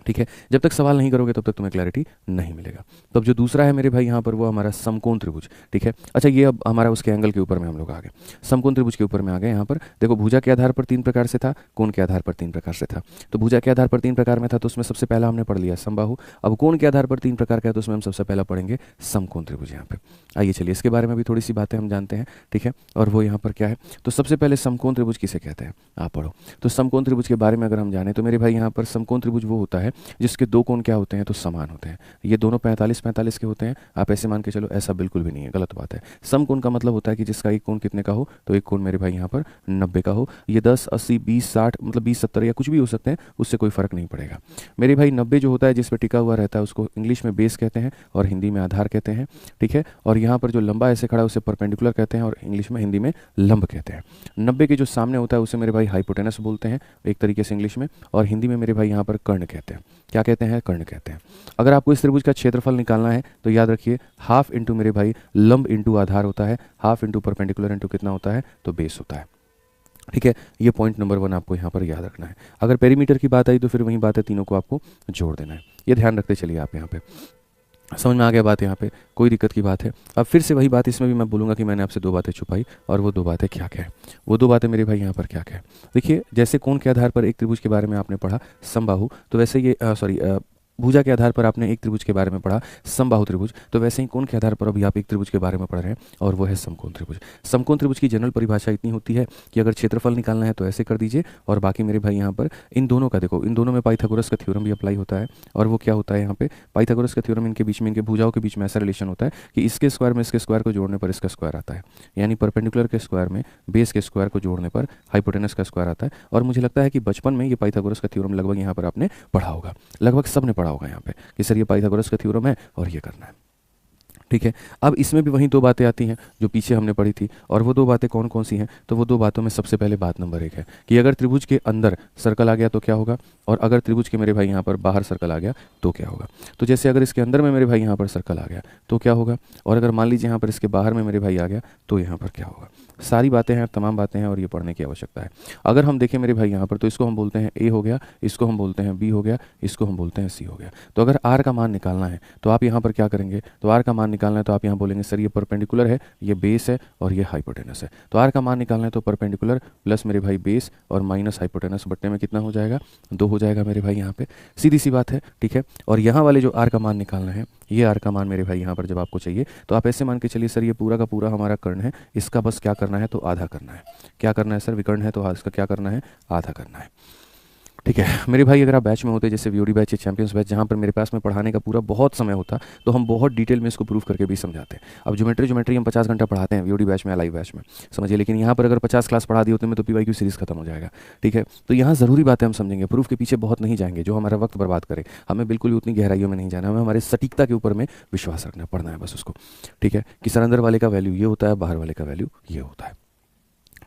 ठीक है। जब तक सवाल नहीं करोगे तब तक तुम्हें क्लैरिटी नहीं मिलेगा। तो अब जो दूसरा है मेरे भाई यहाँ पर वो हमारा समकोण त्रिभुज। ठीक है। अच्छा ये अब हमारा उसके एंगल के ऊपर में हम लोग आ गए, समकोण त्रिभुज के ऊपर में आ गए। यहाँ पर देखो भुजा के आधार पर 3 प्रकार से था, कोण के आधार पर 3 प्रकार से था। तो भुजा के आधार पर 3 प्रकार में था तो उसमें सबसे पहला हमने पढ़ लिया समबाहु। अब कोण के आधार पर 3 प्रकार का है तो उसमें हम सबसे पहला पढ़ेंगे समकोण त्रिभुज। यहाँ पे आइए चलिए इसके बारे में भी थोड़ी सी बातें हम जानते हैं। ठीक है। और वो यहाँ पर क्या है, तो सबसे पहले समकोण त्रिभुज किसे कहते हैं आप पढ़ो। तो समकोण त्रिभुज के बारे में अगर हम जाने तो मेरे भाई यहाँ पर समकोण त्रिभुज वो होता है जिसके दो कोण क्या होते हैं, तो समान होते हैं। ये दोनों 45-45 के होते हैं। आप ऐसे मान के चलो, ऐसा बिल्कुल भी नहीं है, गलत बात है। समकोण का मतलब होता है कि जिसका एक कोण कितने का हो, तो एक कोण मेरे भाई यहाँ पर 90 का हो। ये 10, 80, 20, 60 मतलब 20, 70 या कुछ भी हो सकते हैं, उससे कोई फर्क नहीं पड़ेगा मेरे भाई। 90 जो होता है जिस पर टिका हुआ रहता है उसको इंग्लिश में बेस कहते हैं और हिंदी में आधार कहते हैं। ठीक है। और यहाँ पर जो लंबा ऐसे खड़ा है उसे परपेंडिकुलर कहते हैं और इंग्लिश में हिंदी में लंब कहते हैं। 90 के जो सामने होता है उसे मेरे भाई हाइपोटेनस बोलते हैं एक तरीके से इंग्लिश में, और हिंदी में मेरे भाई यहाँ पर कर्ण कहते हैं। क्या कहते हैं, कर्ण कहते हैं। अगर आपको इस त्रिभुज का क्षेत्रफल निकालना है तो याद रखिए हाफ इंटू मेरे भाई लंब इंटू आधार होता है, हाफ इंटू परपेंडिकुलर इंटू कितना होता है, तो बेस होता है। ठीक है। ये पॉइंट नंबर 1 आपको यहाँ पर याद रखना है। अगर पेरीमीटर की बात आई तो फिर वही बात है, तीनों को आपको जोड़ देना है। ये ध्यान रखते चलिए आप यहाँ पे। समझ में आ गया बात, यहाँ पे कोई दिक्कत की बात है। अब फिर से वही बात, इसमें भी मैं बोलूँगा कि मैंने आपसे 2 बातें छुपाई और वो 2 बातें क्या क्या है। वो 2 बातें मेरे भाई यहाँ पर क्या क्या है, देखिए जैसे कोण के आधार पर एक त्रिभुज के बारे में आपने पढ़ा समबाहु, तो वैसे ये भुजा के आधार पर आपने एक त्रिभुज के बारे में पढ़ा समबाहु त्रिभुज, तो वैसे ही कोण के आधार पर अभी आप एक त्रिभुज के बारे में पढ़ रहे हैं और वो है समकोण त्रिभुज। समकोण त्रिभुज की जनरल परिभाषा इतनी होती है कि अगर क्षेत्रफल निकालना है तो ऐसे कर दीजिए, और बाकी मेरे भाई यहाँ पर इन दोनों का देखो, इन दोनों में पाइथागोरस का थ्योरम भी अप्लाई होता है। और वो क्या होता है यहाँ पे, पाइथागोरस का थ्योरम इनके बीच में, इनके भुजाओं के बीच में ऐसा रिलेशन होता है कि इसके स्क्वायर में इसके स्क्वायर को जोड़ने पर इसका स्क्वायर आता है, यानी परपेंडिकुलर के स्क्वायर में बेस के स्क्वायर को जोड़ने पर हाइपोटेनस का स्क्वायर आता है। और मुझे लगता है कि बचपन में ये पाइथागोरस का थ्योरम लगभग यहाँ पर आपने पढ़ा होगा, लगभग सब ने पढ़ा होगा यहाँ पे कि सर ये पाइथागोरस का थ्योरम है और ये करना है। ठीक है। अब इसमें भी वही 2 बातें आती हैं जो पीछे हमने पढ़ी थी, और वो 2 बातें कौन कौन सी हैं, तो वो 2 बातों में सबसे पहले बात नंबर 1 है कि अगर त्रिभुज के अंदर सर्कल आ गया तो क्या होगा, और अगर त्रिभुज के मेरे भाई यहाँ पर बाहर सर्कल आ गया तो क्या होगा। तो जैसे अगर इसके अंदर में मेरे भाई यहाँ पर सर्कल आ गया तो क्या होगा, और अगर मान लीजिए यहाँ पर इसके बाहर में मेरे भाई आ गया तो यहाँ पर क्या होगा। सारी बातें हैं, तमाम बातें हैं और ये पढ़ने की आवश्यकता है। अगर हम देखें मेरे भाई यहाँ पर, तो इसको हम बोलते हैं ए हो गया, इसको हम बोलते हैं बी हो गया, इसको हम बोलते हैं सी हो गया। तो अगर आर का मान निकालना है तो आप यहाँ पर क्या करेंगे, तो आर का मान निकालना है तो आप यहाँ बोलेंगे सर ये परपेंडिकुलर है, ये बेस है और ये हाइपोटेनस है। तो आर का मान निकालना है तो परपेंडिकुलर प्लस मेरे भाई बेस और माइनस हाइपोटेनस बट्टे में कितना हो जाएगा, 2 हो जाएगा मेरे भाई यहाँ पे, सीधी सी बात है। ठीक है। और यहाँ वाले जो आर का मान निकालना है, ये आर का मान मेरे भाई यहाँ पर जब आपको चाहिए तो आप ऐसे मान के चलिए सर ये पूरा का पूरा हमारा कर्ण है, इसका बस क्या करना है, तो आधा करना है। क्या करना है सर, विकर्ण है तो इसका क्या करना है, आधा करना है। ठीक है मेरे भाई, अगर आप बैच में होते जैसे वीओडी बैच या चैंपियंस बैच, जहाँ पर मेरे पास में पढ़ाने का पूरा बहुत समय होता, तो हम बहुत डिटेल में इसको प्रूफ करके भी समझाते हैं। अब ज्योमेट्री हम 50 घंटा पढ़ाते हैं वीओडी बैच में या लाइव बैच में, समझिए, लेकिन यहाँ पर अगर 50 क्लास पढ़ा दी होते में तो पीवाईक्यू सीरीज़ खत्म हो जाएगा। ठीक है। तो यहाँ ज़रूरी बातें हम समझेंगे, प्रूफ के पीछे बहुत नहीं जाएंगे जो हमारा वक्त बर्बाद करे। हमें बिल्कुल भी उतनी गहराइयों में नहीं जाना, हमें हमारे सटीकता के ऊपर में विश्वास रखना, पढ़ना है बस उसको। ठीक है। कि सर अंदर वाले का वैल्यू ये होता है, बाहर वाले का वैल्यू ये होता है।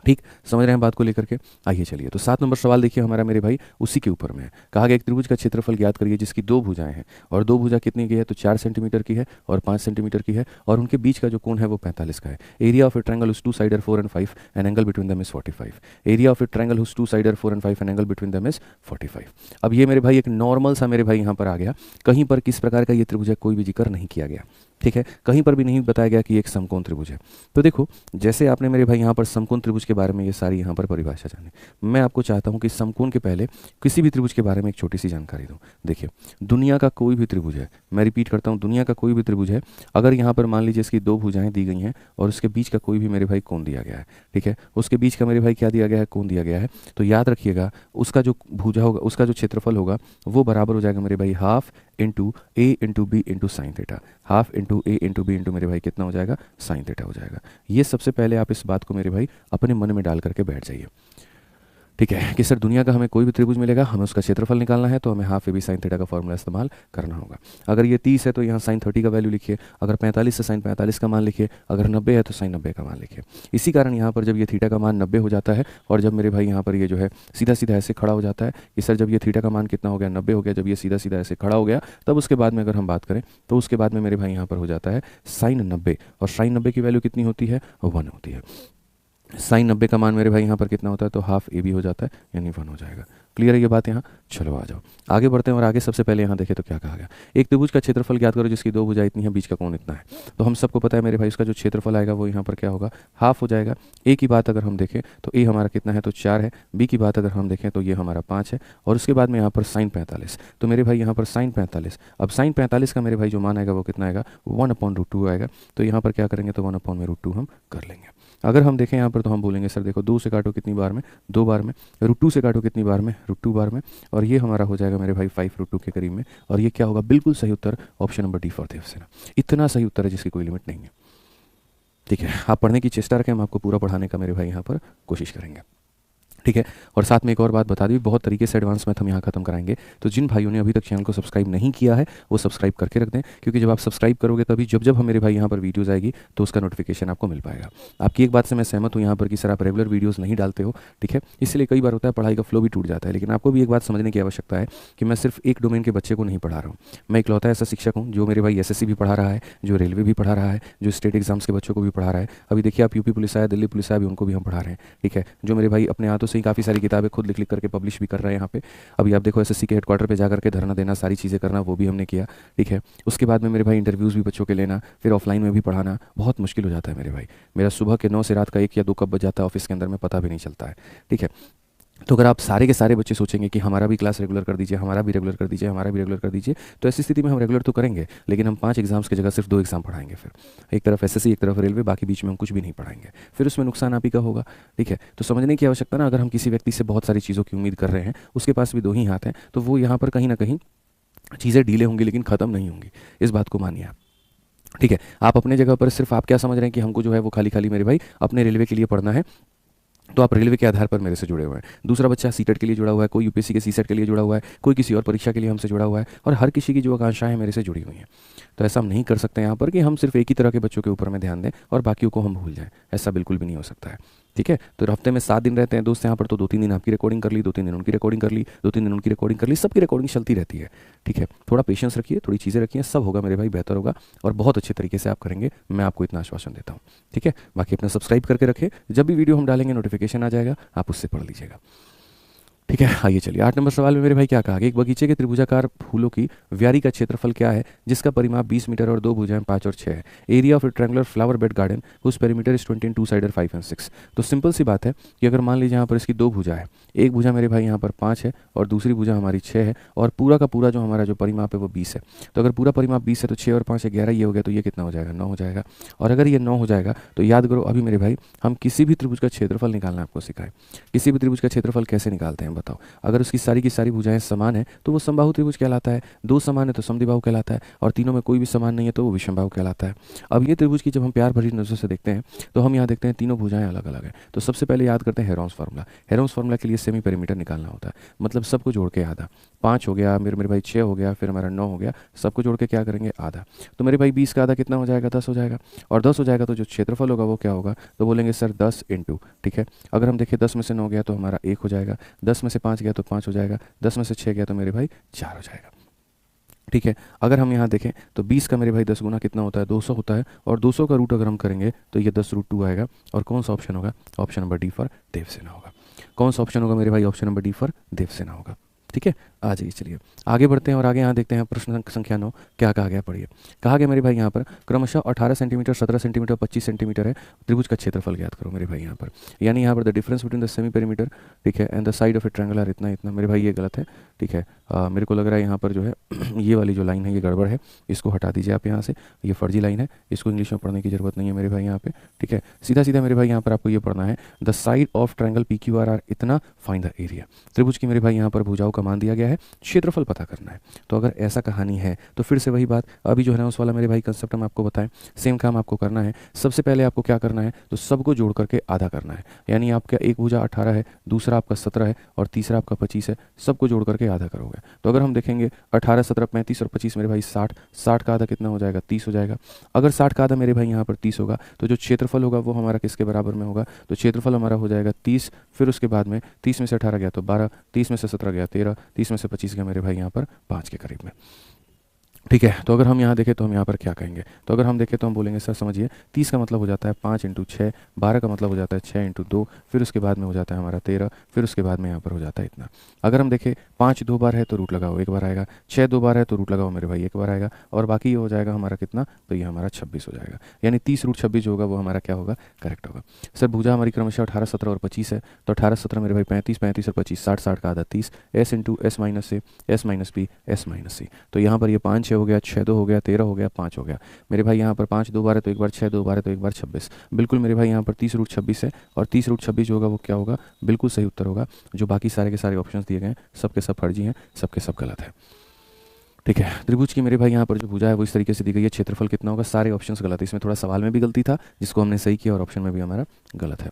ठीक, समझ रहे हैं बात को लेकर के। आइए चलिए, तो 7 नंबर सवाल देखिए हमारा मेरे भाई उसी के ऊपर में है। कहा गया एक त्रिभुज का क्षेत्रफल ज्ञात करिए जिसकी 2 भुजाएं हैं, और 2 भुजा कितनी की है, तो 4 सेंटीमीटर की है और 5 सेंटीमीटर की है, और उनके बीच का जो कोण है वो 45 का है। Area of a triangle whose 2 side are 4 and 5 and angle between them is 45। Area of a triangle whose 2 side are 4 and 5 and angle between them is 45। अब ये मेरे भाई एक नॉर्मल सा मेरे भाई यहाँ पर आ गया, कहीं पर किस प्रकार का ये त्रिभुज है कोई भी जिक्र नहीं किया गया। ठीक है, कहीं पर भी नहीं बताया गया कि एक समकोण त्रिभुज है। तो देखो, जैसे आपने मेरे भाई यहाँ पर समकोण त्रिभुज के बारे में ये सारी यहाँ पर परिभाषा जानी, मैं आपको चाहता हूँ कि समकोण के पहले किसी भी त्रिभुज के बारे में एक छोटी सी जानकारी दूँ। देखिए, दुनिया का कोई भी त्रिभुज है, मैं रिपीट करता हूँ, दुनिया का कोई भी त्रिभुज है, अगर यहाँ पर मान लीजिए इसकी दो भुजाएं दी गई हैं और उसके बीच का कोई भी मेरे भाई कोण दिया गया है, ठीक है, उसके बीच का मेरे भाई क्या दिया गया है, कोण दिया गया है, तो याद रखिएगा उसका जो भुजा होगा, उसका जो क्षेत्रफल होगा वो बराबर हो जाएगा मेरे भाई half into A into B into sine theta. Half into A into B इंटू मेरे भाई कितना हो जाएगा, साइन थीटा हो जाएगा। ये सबसे पहले आप इस बात को मेरे भाई अपने मन में डाल करके बैठ जाइए, ठीक है, कि सर दुनिया का हमें कोई भी त्रिभुज मिलेगा, हमें उसका क्षेत्रफल निकालना है, तो हमें half A B sine theta का फॉर्मूला इस्तेमाल करना होगा। अगर ये 30 है तो यहाँ साइन 30 का वैल्यू लिखिए, अगर 45 है साइन 45 का मान लिखिए, अगर 90 है तो साइन 90 का मान लिखिए। इसी कारण यहाँ पर जब ये थीटा का मान 90 हो जाता है और जब मेरे भाई यहाँ पर ये जो है सीधा सीधा ऐसे खड़ा हो जाता है कि सर जब ये थीटा का मान कितना हो गया, 90 हो गया, जब ये सीधा सीधा ऐसे खड़ा हो गया, तब उसके बाद में अगर हम बात करें तो उसके बाद में मेरे भाई यहाँ पर हो जाता है साइन 90, और साइन 90 की वैल्यू कितनी होती है, 1 होती है। साइन 90 का मान मेरे भाई यहाँ पर कितना होता है, तो हाफ ए बी हो जाता है, यानी 1 हो जाएगा। क्लियर है ये बात यहाँ? चलो आ जाओ आगे बढ़ते हैं, और आगे सबसे पहले यहाँ देखें तो क्या कहा गया, एक त्रिभुज का क्षेत्रफल ज्ञात करो जिसकी दो भुजाएं इतनी है, बीच का कोण इतना है। तो हम सबको पता है मेरे भाई उसका जो क्षेत्रफल आएगा वो यहाँ पर क्या होगा, हाफ हो जाएगा। ए की बात अगर हम देखें तो ए हमारा कितना है, तो 4 है। बी की बात अगर हम देखें तो ये हमारा 5 है, और उसके बाद में यहाँ पर साइन 45, तो मेरे भाई यहाँ पर साइन 45, अब साइन 45 का मेरे भाई जो मान आएगा वो कितना आएगा, 1/√2 आएगा। तो यहाँ पर क्या करेंगे, तो 1/√2 हम कर लेंगे। अगर हम देखें यहाँ पर तो हम बोलेंगे सर देखो 2 से काटो कितनी बार में, 2 बार में, √2 से काटो कितनी बार में, √2 बार में, और ये हमारा हो जाएगा मेरे भाई 5√2 के करीब में। और ये क्या होगा, बिल्कुल सही उत्तर option number D for Devsena. इतना सही उत्तर है जिसकी कोई लिमिट नहीं है। ठीक है, आप पढ़ने की चेष्टा रखें, हम आपको पूरा पढ़ाने का मेरे भाई यहाँ पर कोशिश करेंगे। ठीक है, और साथ में एक और बात बता दी, बहुत तरीके से एडवांस मैथ हम यहाँ खत्म कराएंगे। तो जिन भाइयों ने अभी तक चैनल को सब्सक्राइब नहीं किया है वो सब्सक्राइब करके रख दें, क्योंकि जब आप सब्सक्राइब करोगे तभी जब जब हम मेरे भाई यहाँ पर वीडियोज़ आएगी तो उसका नोटिफिकेशन आपको मिल पाएगा। आपकी एक बात से मैं सहमत हूँ यहाँ पर कि सर आप रेगुलर वीडियोज़ नहीं डालते हो, ठीक है, इसलिए कई बार होता है पढ़ाई का फ्लो भी टूट जाता है। लेकिन आपको भी एक बात समझने की आवश्यकता है कि मैं सिर्फ एक डोमेन के बच्चे को नहीं पढ़ा रहा हूँ, मैं इकलौता ऐसा शिक्षक हूँ जो मेरे भाई एसएससी भी पढ़ा रहा है, जो रेलवे भी पढ़ा रहा है, जो स्टेट एग्जाम्स के बच्चों को भी पढ़ा रहा है। अभी देखिए आप यूपी पुलिस आया, दिल्ली पुलिस आया, अभी उनको भी हम पढ़ा रहे हैं। ठीक है, जो मेरे भाई अपने हाथों से ही काफ़ी सारी किताबें खुद लिख करके पब्लिश भी कर रहे हैं यहाँ पे। अभी आप देखो एसएससी के हेडक्वार्टर पे जाकर के धरना देना, सारी चीज़ें करना, वो भी हमने किया। ठीक है, उसके बाद में मेरे भाई इंटरव्यूज़ भी बच्चों के लेना, फिर ऑफलाइन में भी पढ़ाना, बहुत मुश्किल हो जाता है मेरे भाई। मेरा सुबह के 9 से रात का 1 या 2 कब बज जाता है ऑफिस के अंदर में पता भी नहीं चलता है। ठीक है, तो अगर आप सारे के सारे बच्चे सोचेंगे कि हमारा भी क्लास रेगुलर कर दीजिए, हमारा भी रेगुलर कर दीजिए, हमारा भी रेगुलर कर दीजिए, तो ऐसी स्थिति में हम रेगुलर तो करेंगे, लेकिन हम 5 एग्जाम्स की जगह सिर्फ 2 एग्जाम पढ़ाएंगे। फिर एक तरफ एसएससी, एक तरफ रेलवे, बाकी बीच में हम कुछ भी नहीं पढ़ाएंगे, फिर उसमें नुकसान आप ही का होगा। ठीक है, तो समझने की आवश्यकता ना, अगर हम किसी व्यक्ति से बहुत सारी चीज़ों की उम्मीद कर रहे हैं, उसके पास भी 2 ही हाथ हैं, तो वो यहाँ पर कहीं ना कहीं चीज़ें डीले होंगी लेकिन ख़त्म नहीं होंगी, इस बात को मानिए आप। ठीक है, आप अपने जगह पर सिर्फ आप क्या समझ रहे हैं कि हमको जो है वो खाली खाली मेरे भाई अपने रेलवे के लिए पढ़ना है, तो आप रेलवे के आधार पर मेरे से जुड़े हुए हैं। दूसरा बच्चा सीटेट के लिए जुड़ा हुआ है, कोई यूपीएससी के सीसेट के लिए जुड़ा हुआ है, कोई किसी और परीक्षा के लिए हमसे जुड़ा हुआ है, और हर किसी की जो आकांक्षाएं मेरे से जुड़ी हुई हैं। तो ऐसा हम नहीं कर सकते यहाँ पर कि हम सिर्फ एक ही तरह के बच्चों के ऊपर में ध्यान दें और बाकियों को हम भूल जाएं, ऐसा बिल्कुल भी नहीं हो सकता है। ठीक है, तो हफ्ते में 7 दिन रहते हैं दोस्त यहाँ पर, तो 2-3 दिन आपकी रिकॉर्डिंग कर ली, 2-3 दिन उनकी रिकॉर्डिंग कर ली, 2-3 दिन उनकी रिकॉर्डिंग कर ली, सबकी रिकॉर्डिंग चलती रहती है। ठीक है, थोड़ा पेशेंस रखिए, थोड़ी चीज़ें रखिए, सब होगा मेरे भाई, बेहतर होगा और बहुत अच्छे तरीके से आप करेंगे, मैं आपको इतना आश्वासन देता हूँ। ठीक है, बाकी अपना सब्सक्राइब करके रखें, जब भी वीडियो हम डालेंगे नोटिफिकेशन आ जाएगा, आप उससे पढ़ लीजिएगा। ठीक है, आइए चलिए 8 नंबर सवाल में मेरे भाई क्या कहा गया, एक बगीचे के त्रिभुजाकार फूलों की व्यारी का क्षेत्रफल क्या है जिसका परिमाप 20 मीटर और 2 भुजाएं 5 और 6 है। Area of triangular flower bed garden whose perimeter is 20 in 2 side 5 and 6। तो सिंपल सी बात है कि अगर मान लीजिए यहाँ पर इसकी 2 भुजा है, एक भुजा मेरे भाई यहाँ पर 5 है और दूसरी भुजा हमारी 6 है, और पूरा का पूरा जो हमारा जो परिमाप है वो 20 है। तो अगर पूरा परिमाप 20 है तो 6 और 5 है 11, ये हो गया, तो ये कितना हो जाएगा, 9 हो जाएगा। और अगर ये 9 हो जाएगा तो याद करो अभी मेरे भाई हम किसी भी त्रिभुज का क्षेत्रफल निकालना आपको सिखाएं। किसी भी त्रिभुज का क्षेत्रफल कैसे निकालते हैं बताओ। अगर उसकी सारी की सारी भुजाएं समान है तो वो समबाहु त्रिभुज कहलाता है, 2 समान है तो समद्विबाहु कहलाता है, और तीनों में कोई भी समान नहीं है तो वो विषमबाहु कहलाता है। अब ये त्रिभुज की जब हम प्यार भरी नजर से देखते हैं तो हम यहाँ देखते हैं तीनों भुजाएं अलग अलग हैं। तो सबसे पहले याद करते हैं हेरोन्स फार्मूला। हेरोन्स फार्मूला के लिए सेमी पेरीमीटर निकालना होता है, मतलब सबको जोड़ के आधा। 5 हो गया, मेरे भाई 6 हो गया, फिर हमारा 9 हो गया, सबको जोड़ के क्या करेंगे, आधा। तो मेरे भाई 20 का आधा कितना हो जाएगा, 10 हो जाएगा, और 10 हो जाएगा तो जो क्षेत्रफल होगा वो क्या होगा, तो बोलेंगे सर 10 इंटू। ठीक है, अगर हम देखें 10 में से 9 गया तो हमारा 1 हो जाएगा, 10 में से 5 गया तो 5 हो जाएगा, 10 में से 6 गया तो मेरे भाई 4 हो जाएगा। ठीक है, अगर हम यहाँ देखें तो 20 का मेरे भाई 10 गुना कितना होता है, 200 होता है, और 200 का रूट अगर हम करेंगे तो ये 10√2 आएगा। और कौन सा ऑप्शन होगा, option number D for Devsena होगा। कौन सा ऑप्शन होगा मेरे भाई, option number D for Devsena होगा। ठीक है, आ जाइए, चलिए आगे बढ़ते हैं और आगे यहाँ देखते हैं प्रश्न संख्या 9 क्या कहा गया, पढ़िए। कहा गया मेरे भाई यहाँ पर क्रमशः 18 सेंटीमीटर, 17 सेंटीमीटर, 25 सेंटीमीटर है, त्रिभुज का क्षेत्रफल ज्ञात करो मेरे भाई यहाँ पर। यानी यहाँ पर the difference between the semi perimeter, ठीक है, and the side of a triangle are इतना इतना। मेरे भाई ये गलत है, ठीक है। मेरे को लग रहा है यहाँ पर जो है ये वाली जो लाइन है ये गड़बड़ है, इसको हटा दीजिए आप यहाँ से, ये फर्जी लाइन है, इसको इंग्लिश में पढ़ने की जरूरत नहीं है मेरे भाई यहाँ पे, ठीक है। सीधा सीधा मेरे भाई यहाँ पर आपको ये पढ़ना है the side of triangle P Q R are इतना, फाइंड द एरिया। त्रिभुज की मेरे भाई यहाँ पर भुजाओं का मान दिया गया है, क्षेत्रफल पता करना है। तो अगर ऐसा कहानी है तो फिर से वही बात अभी जो है ना उस वाला मेरे भाई कंसेप्ट हम आपको बताएं, सेम काम आपको करना है। सबसे पहले आपको क्या करना है, तो सबको जोड़ करके आधा करना है। यानी आपका एक भुजा 18 है, दूसरा आपका 17 है और तीसरा आपका 25 है, सबको जोड़ करके आधा करोगे। तो अगर हम देखेंगे 18, 17, 35 और 25 मेरे भाई 60, 60 का आधा कितना हो जाएगा, 30 हो जाएगा। अगर 60 का आधा मेरे भाई यहाँ पर 30 होगा तो जो क्षेत्रफल होगा वो हमारा किसके बराबर में होगा, तो क्षेत्रफल हमारा हो जाएगा 30। फिर उसके बाद में 30 में से 18 गया तो 12, 30 में से 17 गया 13, 30 में से 25 गया मेरे भाई यहाँ पर 5 के करीब में, ठीक है। तो अगर हम यहाँ देखें तो हम यहाँ पर क्या कहेंगे, तो अगर हम देखें तो हम बोलेंगे सर समझिए 30 का मतलब हो जाता है 5 × 6, 12 का मतलब हो जाता है 6 × 2, फिर उसके बाद में हो जाता है हमारा 13, फिर उसके बाद में यहाँ पर हो जाता है इतना। अगर हम देखें 5 2 बार है तो रूट लगाओ एक बार आएगा, 6 2 बार है तो रूट लगाओ मेरे भाई एक बार आएगा, और बाकी ये हो जाएगा हमारा कितना, तो ये हमारा 26 हो जाएगा। यानी 30√26 जो होगा वो हमारा क्या होगा, करेक्ट होगा। सर भुजा हमारी क्रमशः 18, 17 और 25 है, तो 18, 17 मेरे भाई 35, 35 और 25 60, 60 का आधा 30, s × s - a, s - b, s - c। तो यहाँ पर ये 5 6 हो गया, 6 2 हो गया, 13 हो गया, 5 हो गया मेरे भाई यहाँ पर। 5 2 बार है तो एक बार, 6 2 बार है तो एक बार 26। बिल्कुल मेरे भाई यहाँ पर 30√26 है, और 30√26 जो होगा वो क्या होगा, बिल्कुल सही उत्तर होगा। जो बाकी सारे के सारे ऑप्शंस दिए गए हैं सबके सब फर्जी हैं, सबके सब गलत है, ठीक है। त्रिभुज की मेरे भाई यहाँ पर जो भुजा है वो इस तरीके से दी गई है, क्षेत्रफल कितना होगा, सारे ऑप्शंस गलत है। इसमें थोड़ा सवाल में भी गलती था जिसको हमने सही किया, और ऑप्शन में भी हमारा गलत है।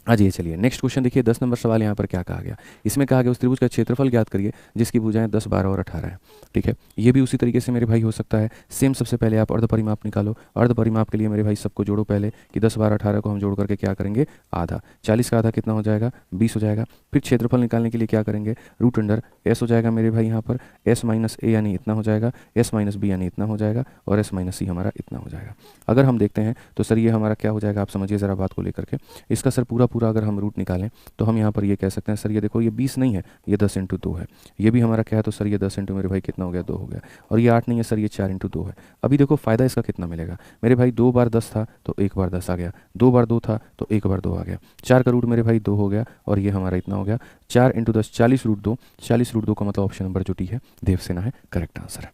हाँ जी, चलिए नेक्स्ट क्वेश्चन देखिए, 10 नंबर सवाल यहाँ पर क्या कहा गया। इसमें कहा गया उस त्रिभुज का क्षेत्रफल ज्ञात करिए जिसकी भुजाएं 10, 12 और 18 है, ठीक है। ये भी उसी तरीके से मेरे भाई हो सकता है, सेम। सबसे पहले आप अर्ध परिमाप निकालो। अर्ध परिमाप के लिए मेरे भाई सबको जोड़ो पहले, कि 10, 12, 18 को हम जोड़ करके क्या करेंगे, आधा। 40 का आधा कितना हो जाएगा, 20 हो जाएगा। फिर क्षेत्रफल निकालने के लिए क्या करेंगे, √s हो जाएगा मेरे भाई यहाँ पर, s - a यानी इतना हो जाएगा, s - b यानी इतना हो जाएगा, और s - c हमारा इतना हो जाएगा। अगर हम देखते हैं तो सर ये हमारा क्या हो जाएगा, आप समझिए ज़रा बात को लेकर के। इसका सर पूरा अगर हम रूट निकालें तो हम यहाँ पर ये कह सकते हैं सर ये देखो ये 20 नहीं है, ये 10 × 2 है। ये भी हमारा क्या है, तो सर ये 10 × मेरे भाई कितना हो गया, 2 हो गया। और ये 8 नहीं है सर, ये 4 × 2 है। अभी देखो फ़ायदा इसका कितना मिलेगा मेरे भाई, 2 बार 10 था तो 1 बार 10 आ गया, 2 बार 2 था तो 1 बार 2 आ गया। 4 का रूट मेरे भाई 2 हो गया, और ये हमारा इतना हो गया। 4 × 10 40√2, 40√2 का मतलब ऑप्शन नंबर जो डी है देवसेना है, करेक्ट आंसर है,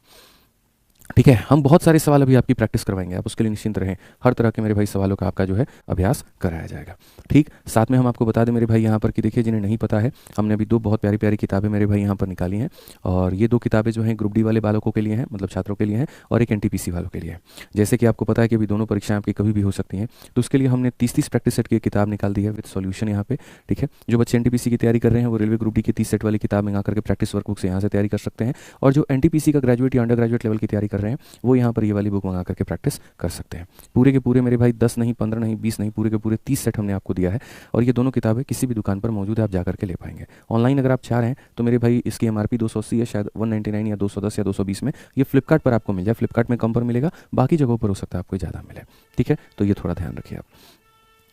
ठीक है। हम बहुत सारे सवाल अभी आपकी प्रैक्टिस करवाएंगे, आप उसके लिए निश्चिंत रहें। हर तरह के मेरे भाई सवालों का आपका जो है अभ्यास कराया जाएगा, ठीक। साथ में हम आपको बता दें मेरे भाई यहाँ पर कि देखिए जिन्हें नहीं पता है, हमने अभी 2 बहुत प्यारी प्यारी किताबें मेरे भाई यहाँ पर निकाली हैं, और ये 2 किताबें जो हैं ग्रुप डी वाले बालकों के लिए हैं, मतलब छात्रों के लिए हैं, और एक NTPC वालों के लिए है। जैसे कि आपको पता है कि अभी दोनों परीक्षाएं आपकी कभी भी हो सकती हैं, तो उसके लिए हमने 30-30 प्रैक्टिस सेट की किताब निकाल दी है विद सॉल्यूशन यहाँ पे, ठीक है। जो बच्चे NTPC की तैयारी कर रहे हैं वो रेलवे ग्रुप डी की 30 सेट वाली किताब मंगा करके प्रैक्टिस वर्कबुक से यहाँ से तैयारी कर सकते हैं, और जो NTPC का ग्रेजुएट या अंडर ग्रेजुएट लेवल की तैयारी कर रहे हैं वो यहाँ पर ये वाली बुक मंगा करके प्रैक्टिस कर सकते हैं। पूरे के पूरे मेरे भाई 10 नहीं, 15 नहीं, 20 नहीं, पूरे के पूरे 30 सेट हमने आपको दिया है, और ये दोनों किताबें किसी भी दुकान पर मौजूद है, आप जाकर के ले पाएंगे। ऑनलाइन अगर आप चाह रहे हैं तो मेरे भाई इसकी MRP 280 है, शायद 199 या 210 या 220 में। ये फ्लिपकार्ट पर आपको मिल जाए, फ्लिपकार्ट में कम पर मिलेगा, बाकी जगहों पर हो सकता है आपको ज़्यादा मिले, ठीक है। तो ये थोड़ा ध्यान रखिए आप।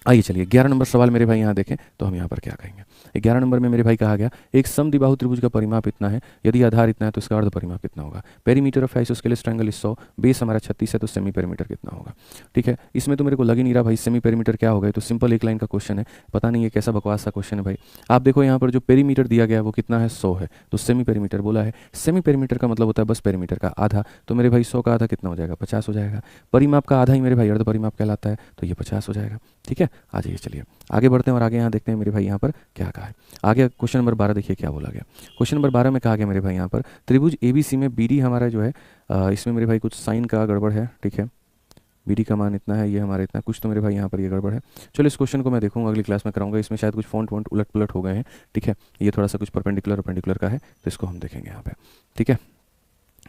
आइए चलिए 11 नंबर सवाल मेरे भाई यहाँ देखें तो हम यहाँ पर क्या कहेंगे। 11 नंबर में मेरे भाई कहा गया एक समद्विबाहु त्रिभुज का परिमाप इतना है, यदि आधार इतना है तो इसका अर्ध परिमाप कितना होगा। Perimeter of isosceles triangle 100, base हमारा 36 है, तो सेमी पेरीमीटर कितना होगा, ठीक है। इसमें तो मेरे को लग ही नहीं रहा भाई सेमी पेरीमीटर क्या होगा, तो सिंपल एक लाइन का क्वेश्चन है, पता नहीं ये कैसा बकवास सा क्वेश्चन है भाई। आप देखो यहाँ पर जो पेरीमीटर दिया गया है वो कितना है, 100 है, तो सेमी पेरीमीटर बोला है। सेमी पेरीमीटर का मतलब होता है बस पेरीमीटर का आधा, तो मेरे भाई 100 का आधा कितना हो जाएगा, 50 हो जाएगा। परिमाप का आधा ही मेरे भाई अर्ध परिमाप कहलाता है, तो ये 50 हो जाएगा, ठीक है। आ जाइए चलिए आगे बढ़ते हैं और आगे यहाँ देखते हैं मेरे भाई यहाँ पर क्या कहा है। आगे क्वेश्चन नंबर 12 देखिए क्या बोला गया। क्वेश्चन नंबर 12 में कहा गया मेरे भाई यहाँ पर त्रिभुज ABC में BD हमारा जो है इसमें मेरे भाई कुछ साइन का गड़बड़ है, ठीक है। BD का मान इतना है, ये हमारा इतना, कुछ तो मेरे भाई यहाँ पर ये गड़बड़ है। चलो इस क्वेश्चन को मैं देखूंगा, अगली क्लास में कराऊंगा। इसमें शायद कुछ फॉन्ट वॉन्ट उलट पुलट हो गए हैं, ठीक है। ये थोड़ा सा कुछ परपेंडिकुलर का है, तो इसको हम देखेंगे यहाँ पे, ठीक है।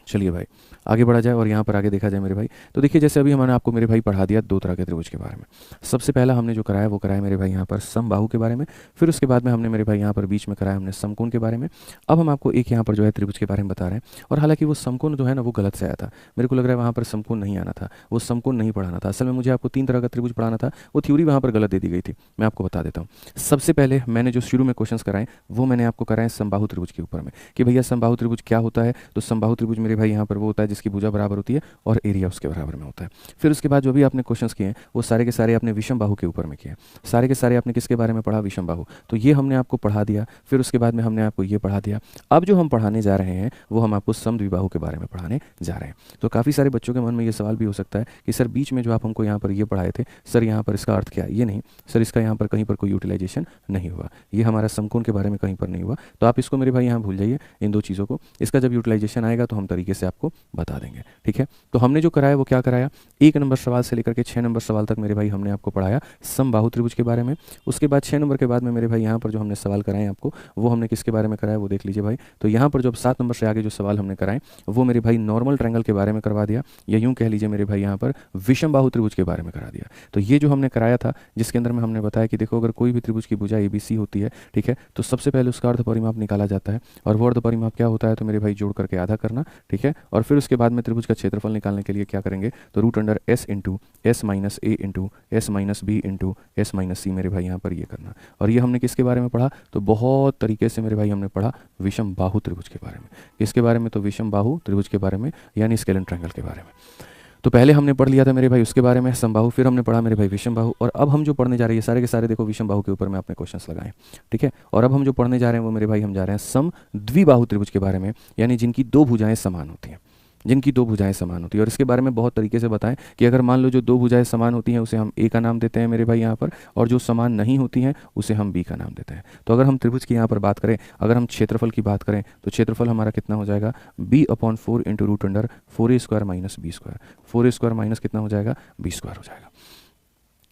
चलिए भाई आगे बढ़ा जाए और यहाँ पर आगे देखा जाए मेरे भाई। तो देखिए जैसे अभी हमने आपको मेरे भाई पढ़ा दिया दो तरह के त्रिभुज के बारे में। सबसे पहला हमने जो कराया वो कराया मेरे भाई यहाँ पर समबाहु के बारे में, फिर उसके बाद में हमने मेरे भाई यहाँ पर बीच में कराया हमने समकोण के बारे में। अब हम आपको एक यहाँ पर जो है त्रिभुज के बारे में बता रहे हैं, और हालांकि वो समकोण जो है ना वो गलत से आया था, मेरे को लग रहा है वहाँ पर समकोण नहीं आना था, वो समकोण नहीं पढ़ाना था। असल में मुझे आपको 3 तरह का त्रिभुज पढ़ाना था, वो थ्योरी वहाँ पर गलत दे दी गई थी। मैं आपको बता देता हूँ। सबसे पहले मैंने जो शुरू में क्वेश्चंस कराए वो मैंने आपको कराए समबाहु त्रिभुज के ऊपर में, कि भैया समबाहु त्रिभुज क्या होता है। तो समबाहु त्रिभुज मेरे भाई यहाँ पर वो होता है जिसकी भुजा बराबर होती है और एरिया उसके बराबर में होता है। फिर उसके बाद जो भी आपने क्वेश्चंस किए हैं वो सारे के सारे आपने विषम बाहु के ऊपर में किए, सारे के सारे आपने किसके बारे में पढ़ा, विषम बाहु। तो ये हमने आपको पढ़ा दिया, फिर उसके बाद में हमने आपको ये पढ़ा दिया। अब जो हम पढ़ाने जा रहे हैं वो हम आपको समद्विबाहु के बारे में पढ़ाने जा रहे हैं। तो काफ़ी सारे बच्चों के मन में ये सवाल भी हो सकता है कि सर बीच में जो आप हमको यहाँ पर ये पढ़ाए थे सर यहाँ पर इसका अर्थ क्या है। ये नहीं सर, इसका यहाँ पर कहीं पर कोई यूटिलाइजेशन नहीं हुआ, ये हमारा समकोण के बारे में कहीं पर नहीं हुआ। तो आप इसको मेरे भाई यहाँ भूल जाइए इन दो चीज़ों को, इसका जब यूटिलाइजेशन आएगा तो हम तरीके से आपको बता देंगे, ठीक है। तो हमने जो कराया वो क्या कराया, 1 नंबर सवाल से लेकर के 6 नंबर सवाल तक मेरे भाई हमने आपको पढ़ाया समबाहु त्रिभुज के बारे में। उसके बाद 6 नंबर के बाद में मेरे भाई यहाँ पर जो हमने सवाल कराए आपको वो हमने किसके बारे में कराया वो देख लीजिए भाई। तो यहाँ पर जो 7 नंबर से आगे जो सवाल हमने कराए वो मेरे भाई नॉर्मल ट्रायंगल के बारे में करवा दिया, या यूँ कह लीजिए मेरे भाई यहाँ पर विषम बाहु त्रिभुज के बारे में करा दिया। तो ये जो हमने कराया था जिसके अंदर में हमने बताया कि देखो अगर कोई भी त्रिभुज की भुजा ABC होती है, ठीक है, तो सबसे पहले उसका अर्ध परिमाप निकाला जाता है, और वो अर्ध परिमाप क्या होता है तो मेरे भाई जोड़ करके आधा करना, ठीक है। और फिर उसके बाद में त्रिभुज का क्षेत्रफल निकालने के लिए क्या करेंगे तो √S into S minus A into S minus B into S minus C मेरे भाई यहाँ पर ये करना। और ये हमने किसके बारे में पढ़ा तो बहुत तरीके से मेरे भाई हमने पढ़ा विषम बाहु त्रिभुज के बारे में। किसके बारे में तो विषम बाहु त्रिभुज के बारे में, यानी स्केलेन ट्रायंगल के बारे में। तो पहले हमने पढ़ लिया था मेरे भाई उसके बारे में समबाहु, फिर हमने पढ़ा मेरे भाई विषम बाहु, और अब हम जो पढ़ने जा रहे हैं सारे के सारे देखो विषम बाहु के ऊपर में आपने क्वेश्चंस लगाए, ठीक है। और अब हम जो पढ़ने जा रहे हैं वो मेरे भाई हम जा रहे हैं सम द्विबाहु त्रिभुज के बारे में, यानी जिनकी 2 भुजाएं समान होती हैं, जिनकी 2 भुजाएं समान होती है। और इसके बारे में बहुत तरीके से बताएं कि अगर मान लो जो 2 भुजाएं समान होती हैं उसे हम A का नाम देते हैं मेरे भाई यहाँ पर, और जो समान नहीं होती हैं उसे हम B का नाम देते हैं। तो अगर हम त्रिभुज की यहाँ पर बात करें, अगर हम क्षेत्रफल की बात करें तो क्षेत्रफल हमारा कितना हो जाएगा B/4 into √4A² minus B²। 4A² minus कितना हो जाएगा B² हो जाएगा।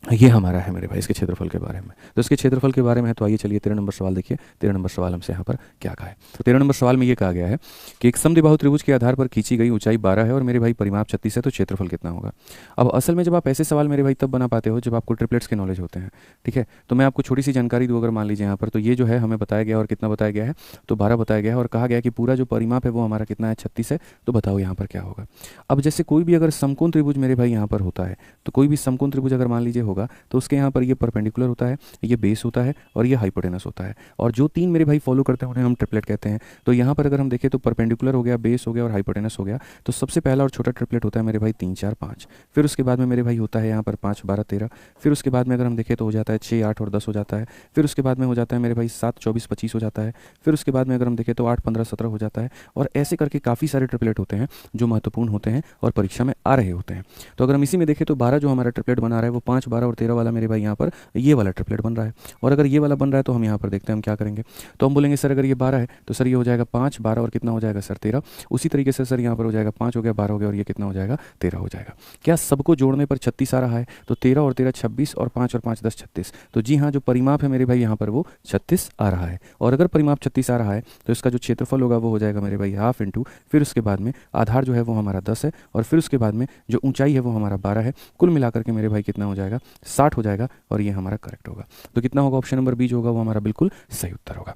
ये हमारा है मेरे भाई इसके क्षेत्रफल के बारे में। तो इसके क्षेत्रफल के बारे में है तो आइए चलिए 13 नंबर सवाल देखिए। 13 नंबर सवाल हमसे यहाँ पर क्या कहा है। तो 13 नंबर सवाल में ये कहा गया है कि एक समद्विबाहु त्रिभुज के आधार पर खींची गई ऊंचाई 12 है और मेरे भाई परिमाप 36 है, तो क्षेत्रफल कितना होगा। अब असल में जब आप ऐसे सवाल मेरे भाई तब बना पाते हो जब आपको ट्रिपलेट्स के नॉलेज होते हैं, ठीक है। तो मैं आपको छोटी सी जानकारी दूँ, अगर मान लीजिए यहाँ पर तो ये जो है हमें बताया गया और कितना बताया गया है तो 12 बताया गया है, और कहा गया कि पूरा जो परिमाप है वो हमारा कितना है 36 है। तो बताओ यहाँ पर क्या होगा। अब जैसे कोई भी अगर समकोण त्रिभुज मेरे भाई यहाँ पर होता है, तो कोई भी समकोण त्रिभुज अगर मान लीजिए होगा तो उसके यहाँ पर ये परपेंडिकुलर होता है, ये बेस होता है और ये हाइपोटेनस होता है, और जो 3 मेरे भाई फॉलो करते हैं उन्हें हम ट्रिपलेट कहते हैं। तो यहाँ पर अगर हम देखें तो परपेंडिकुलर हो गया, बेस हो गया और हाइपोटेनस हो गया। तो सबसे पहला और छोटा ट्रिपलेट होता है मेरे भाई 3 4 5, फिर उसके बाद में मेरे भाई होता है यहाँ पर 5 12 13, फिर उसके बाद में अगर हम देखें तो हो जाता है 6 8 और 10 हो जाता है, फिर उसके बाद में हो जाता है मेरे भाई 7 24 25 हो जाता है, फिर उसके बाद में अगर हम देखें तो 8 15 17 हो जाता है। और ऐसे करके काफ़ी सारे ट्रिपलेट होते हैं जो महत्वपूर्ण होते हैं और परीक्षा में आ रहे होते हैं। तो अगर हम इसी में देखें तो 12 जो हमारा ट्रिपलेट बना रहा है वो 5 12 और 13 वाला मेरे भाई यहाँ पर ये वाला ट्रिपलेट बन रहा है। और अगर ये वाला बन रहा है तो हम यहाँ पर देखते हैं हम क्या करेंगे। तो हम बोलेंगे सर अगर ये 12 है तो सर ये हो जाएगा 5 12 और कितना हो जाएगा सर 13। उसी तरीके से सर यहाँ पर हो जाएगा 5 हो गया 12 हो गया और ये कितना हो जाएगा 13 हो जाएगा। क्या सबको जोड़ने पर 36 आ रहा है। तो 13 और 13 26 और 5 और 5 10 36। तो जी हाँ, जो परिमाप है मेरे भाई यहाँ पर वो 36 आ रहा है। और अगर परिमाप 36 आ रहा है तो इसका जो क्षेत्रफल होगा वो हो जाएगा मेरे भाई हाफ इंटू, फिर उसके बाद में आधार जो है वो हमारा 10 है, और फिर उसके बाद में जो ऊंचाई है वो हमारा 12 है। कुल मिलाकर के मेरे भाई कितना हो जाएगा 60 हो जाएगा, और ये हमारा करेक्ट होगा। तो कितना होगा, ऑप्शन नंबर बी जो होगा वो हमारा बिल्कुल सही उत्तर होगा।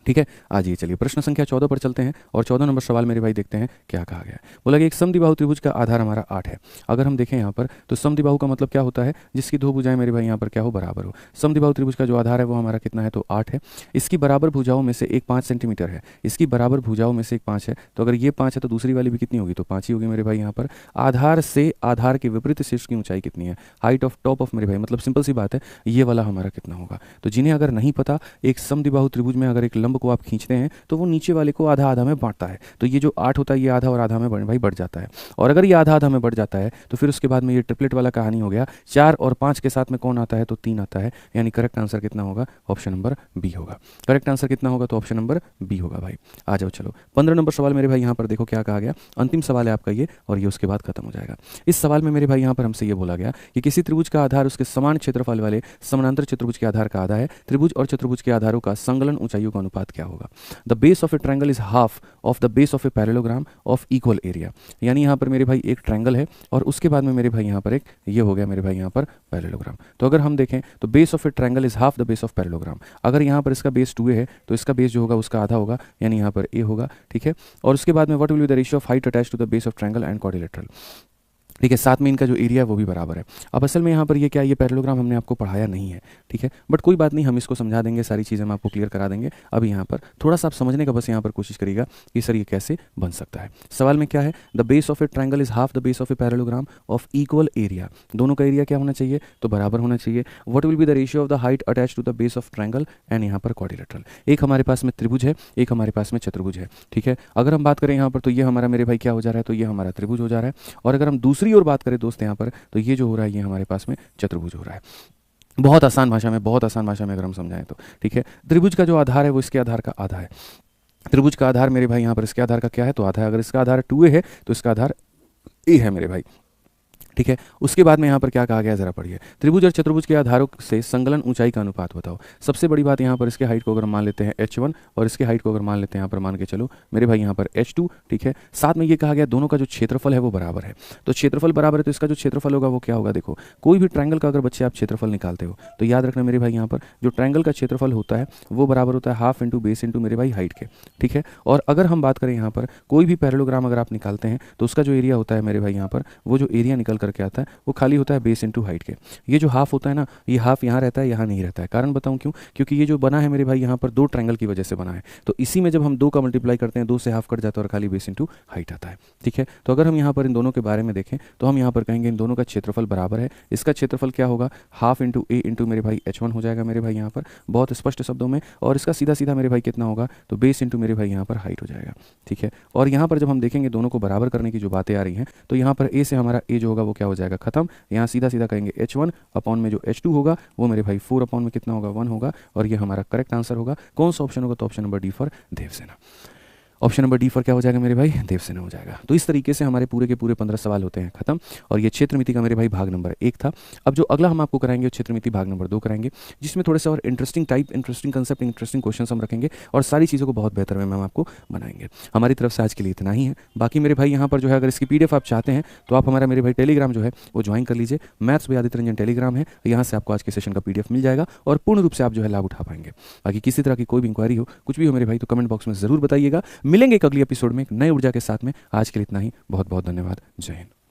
ठीक है, आज ये चलिए प्रश्न संख्या 14 पर चलते हैं और 14 नंबर सवाल मेरे भाई देखते हैं क्या कहा गया है। बोला कि एक समद्विबाहु त्रिभुज का आधार हमारा 8 है। अगर हम देखें यहाँ पर तो समद्विबाहु का मतलब क्या होता है, जिसकी 2 भुजाएं मेरे भाई यहाँ पर क्या हो बराबर हो। समद्विबाहु त्रिभुज का जो आधार है वो हमारा कितना है तो 8 है। इसकी बराबर भुजाओं में से एक 5 सेंटीमीटर है, इसकी बराबर भुजाओं में से एक 5 है। तो अगर ये 5 है तो दूसरी वाली भी कितनी होगी, तो 5 ही होगी मेरे भाई यहाँ पर। आधार से आधार के विपरीत शीर्ष की ऊंचाई कितनी है, हाइट ऑफ टॉप ऑफ मेरे भाई, मतलब सिंपल सी बात है ये वाला हमारा कितना होगा। तो जिन्हें अगर नहीं पता, एक समद्विबाहु त्रिभुज में अगर एक लंब को आप खींचते हैं तो वो नीचे वाले को आधा आधा में बांटता है। तो ये जो 8 होता है ये आधा और आधा में भाई बढ़ जाता है। और अगर ये आधा आधा में बढ़ जाता है तो फिर उसके बाद में ये ट्रिपलेट वाला कहानी हो गया। 4 और 5 के साथ में कौन आता है तो 3 आता है, यानी करेक्ट आंसर कितना होगा, ऑप्शन नंबर बी होगा। करेक्ट आंसर कितना होगा तो ऑप्शन नंबर बी होगा भाई। आ जाओ चलो 15 नंबर सवाल मेरे भाई यहाँ पर देखो क्या कहा गया। अंतिम सवाल है आपका ये, और ये उसके बाद खत्म हो जाएगा। इस सवाल में मेरे भाई यहाँ पर हमसे ये बोला गया कि किसी त्रिभुज का आधार उसके समान क्षेत्रफल वाले समानांतर चतुर्भुज के आधार का आधा है। त्रिभुज और चतुर्भुज के आधारों का संगलन ऊंचाइयों का अनुपात बाद क्या होगा, the base of a triangle is half of the base of a parallelogram of equal area. यानी यहाँ पर मेरे भाई एक ट्रायंगल है और उसके बाद में मेरे भाई यहाँ पर एक ये हो गया मेरे भाई यहाँ पर पैरेललोग्राम। तो अगर हम देखें तो base of a triangle is half the base of parallelogram. अगर यहाँ पर इसका बेस 2a है तो इसका बेस जो होगा उसका आधा होगा, यानी यहाँ पर a होगा, ठीक है। और उसके बाद में what will be the ratio of height attach to the base of triangle and quadrilateral, ठीक है। साथ में इनका जो एरिया है वो भी बराबर है। अब असल में यहाँ पर ये क्या है, ये पैरेललोग्राम हमने आपको पढ़ाया नहीं है, ठीक है, बट कोई बात नहीं, हम इसको समझा देंगे, सारी चीज़ें हम आपको क्लियर करा देंगे। अभी यहाँ पर थोड़ा सा आप समझने का बस यहाँ पर कोशिश करिएगा कि सर ये कैसे बन सकता है। सवाल में क्या है, the base of a triangle is half the base of a parallelogram of equal area. दोनों का एरिया क्या होना चाहिए, तो बराबर होना चाहिए। What will be the ratio of the height attach to the base of triangle and यहाँ पर क्वाड्रिलेटरल। एक हमारे पास में त्रिभुज है, एक हमारे पास में चतुर्भुज है, ठीक है। अगर हम बात करें यहाँ पर तो ये हमारा मेरे भाई क्या हो जा रहा है, तो ये हमारा त्रिभुज हो जा रहा है। और अगर हम दूसरी ओर बात करें दोस्त यहाँ पर, तो ये जो हो रहा है ये हमारे पास में चतुर्भुज हो रहा है। बहुत आसान भाषा में, बहुत आसान भाषा में अगर हम समझाएं तो, ठीक है। त्रिभुज का जो आधार है वो इसके आधार का आधा है। त्रिभुज का आधार मेरे भाई यहाँ पर इसके आधार का क्या है, तो आधा है। अगर इसका आधार 2a है तो इसका आधार a है मेरे भाई, ठीक है। उसके बाद में यहाँ पर क्या कहा गया जरा पढ़िए, त्रिभुज और चतुर्भुज के आधारों से संगलन ऊंचाई का अनुपात बताओ। सबसे बड़ी बात यहाँ पर इसके हाइट को अगर मान लेते हैं h1 और इसके हाइट को अगर मान लेते हैं यहाँ पर मान के चलो मेरे भाई यहाँ पर h2, ठीक है। साथ में ये कहा गया दोनों का जो क्षेत्रफल है वो बराबर है। तो क्षेत्रफल बराबर है तो इसका जो क्षेत्रफल होगा वो क्या होगा, देखो कोई भी ट्रायंगल का अगर बच्चे आप क्षेत्रफल निकालते हो तो याद रखना मेरे भाई यहाँ पर जो ट्रायंगल का क्षेत्रफल होता है वो बराबर होता है हाफ इंटू बेस इंटू मेरे भाई हाइट के, ठीक है। और अगर हम बात करें यहाँ पर कोई भी पैरेललोग्राम अगर आप निकालते हैं तो उसका जो एरिया होता है मेरे भाई यहाँ पर वो जो एरिया निकल करके आता है वो खाली होता है बेस इंटू हाइट के। ये जो हाफ होता है ना, ये हाफ यहाँ रहता है, यहाँ नहीं रहता है। कारण बताऊँ क्यों, क्योंकि ये जो बना है मेरे भाई यहाँ पर दो ट्रायंगल की वजह से बना है। तो इसी में जब हम 2 का मल्टीप्लाई करते हैं 2 से हाफ कट जाता है और खाली बेस इंटू हाइट आता है, ठीक है। तो अगर हम यहाँ पर इन दोनों के बारे में देखें तो हम यहाँ पर कहेंगे इन दोनों का क्षेत्रफल बराबर है। इसका क्षेत्रफल क्या होगा, हाफ इंटू a इंटू मेरे भाई h1 हो जाएगा मेरे भाई यहाँ पर बहुत स्पष्ट शब्दों में। और इसका सीधा सीधा मेरे भाई कितना होगा, तो बेस इंटू मेरे भाई यहाँ पर हाइट हो जाएगा, ठीक है। और यहाँ पर जब हम देखेंगे दोनों को बराबर करने की जो बातें आ रही हैं तो यहाँ पर a से हमारा a जो होगा वो क्या हो जाएगा, खत्म। यहाँ सीधा सीधा कहेंगे h1 अपॉन में जो h2 होगा वो मेरे भाई 4 अपॉन में कितना होगा, 1 होगा। और ये हमारा करेक्ट आंसर होगा। कौन सा ऑप्शन होगा, तो option number D for Devsena. Option number D for क्या हो जाएगा मेरे भाई, देवसेना हो जाएगा। तो इस तरीके से हमारे पूरे के पूरे 15 सवाल होते हैं खत्म। और ये क्षेत्रमिति का मेरे भाई भाग नंबर 1 था। अब जो अगला हम आपको कराएंगे क्षेत्रमिति भाग नंबर 2 कराएंगे, जिसमें थोड़े से और interesting type, interesting concept, interesting question हम रखेंगे और सारी चीज़ों को बहुत बेहतर में हम आपको बनाएंगे। हमारी तरफ से आज के लिए इतना ही है। बाकी मेरे भाई यहाँ पर जो है अगर इसकी PDF आप चाहते हैं तो आप हमारा मेरे भाई टेलीग्राम जो है वो ज्वाइन कर लीजिए। Maths by Aditya Ranjan Telegram है, यहाँ से आपको आज के सेशन का PDF मिल जाएगा और पूर्ण रूप से आप जो है लाभ उठा पाएंगे। बाकी किसी तरह की कोई भी इंक्वायरी हो, कुछ भी हो मेरे भाई, तो कमेंट बॉक्स में जरूर बताइएगा। मिलेंगे एक अगली एपिसोड में एक नए ऊर्जा के साथ में। आज के लिए इतना ही, बहुत बहुत धन्यवाद। जय हिंद।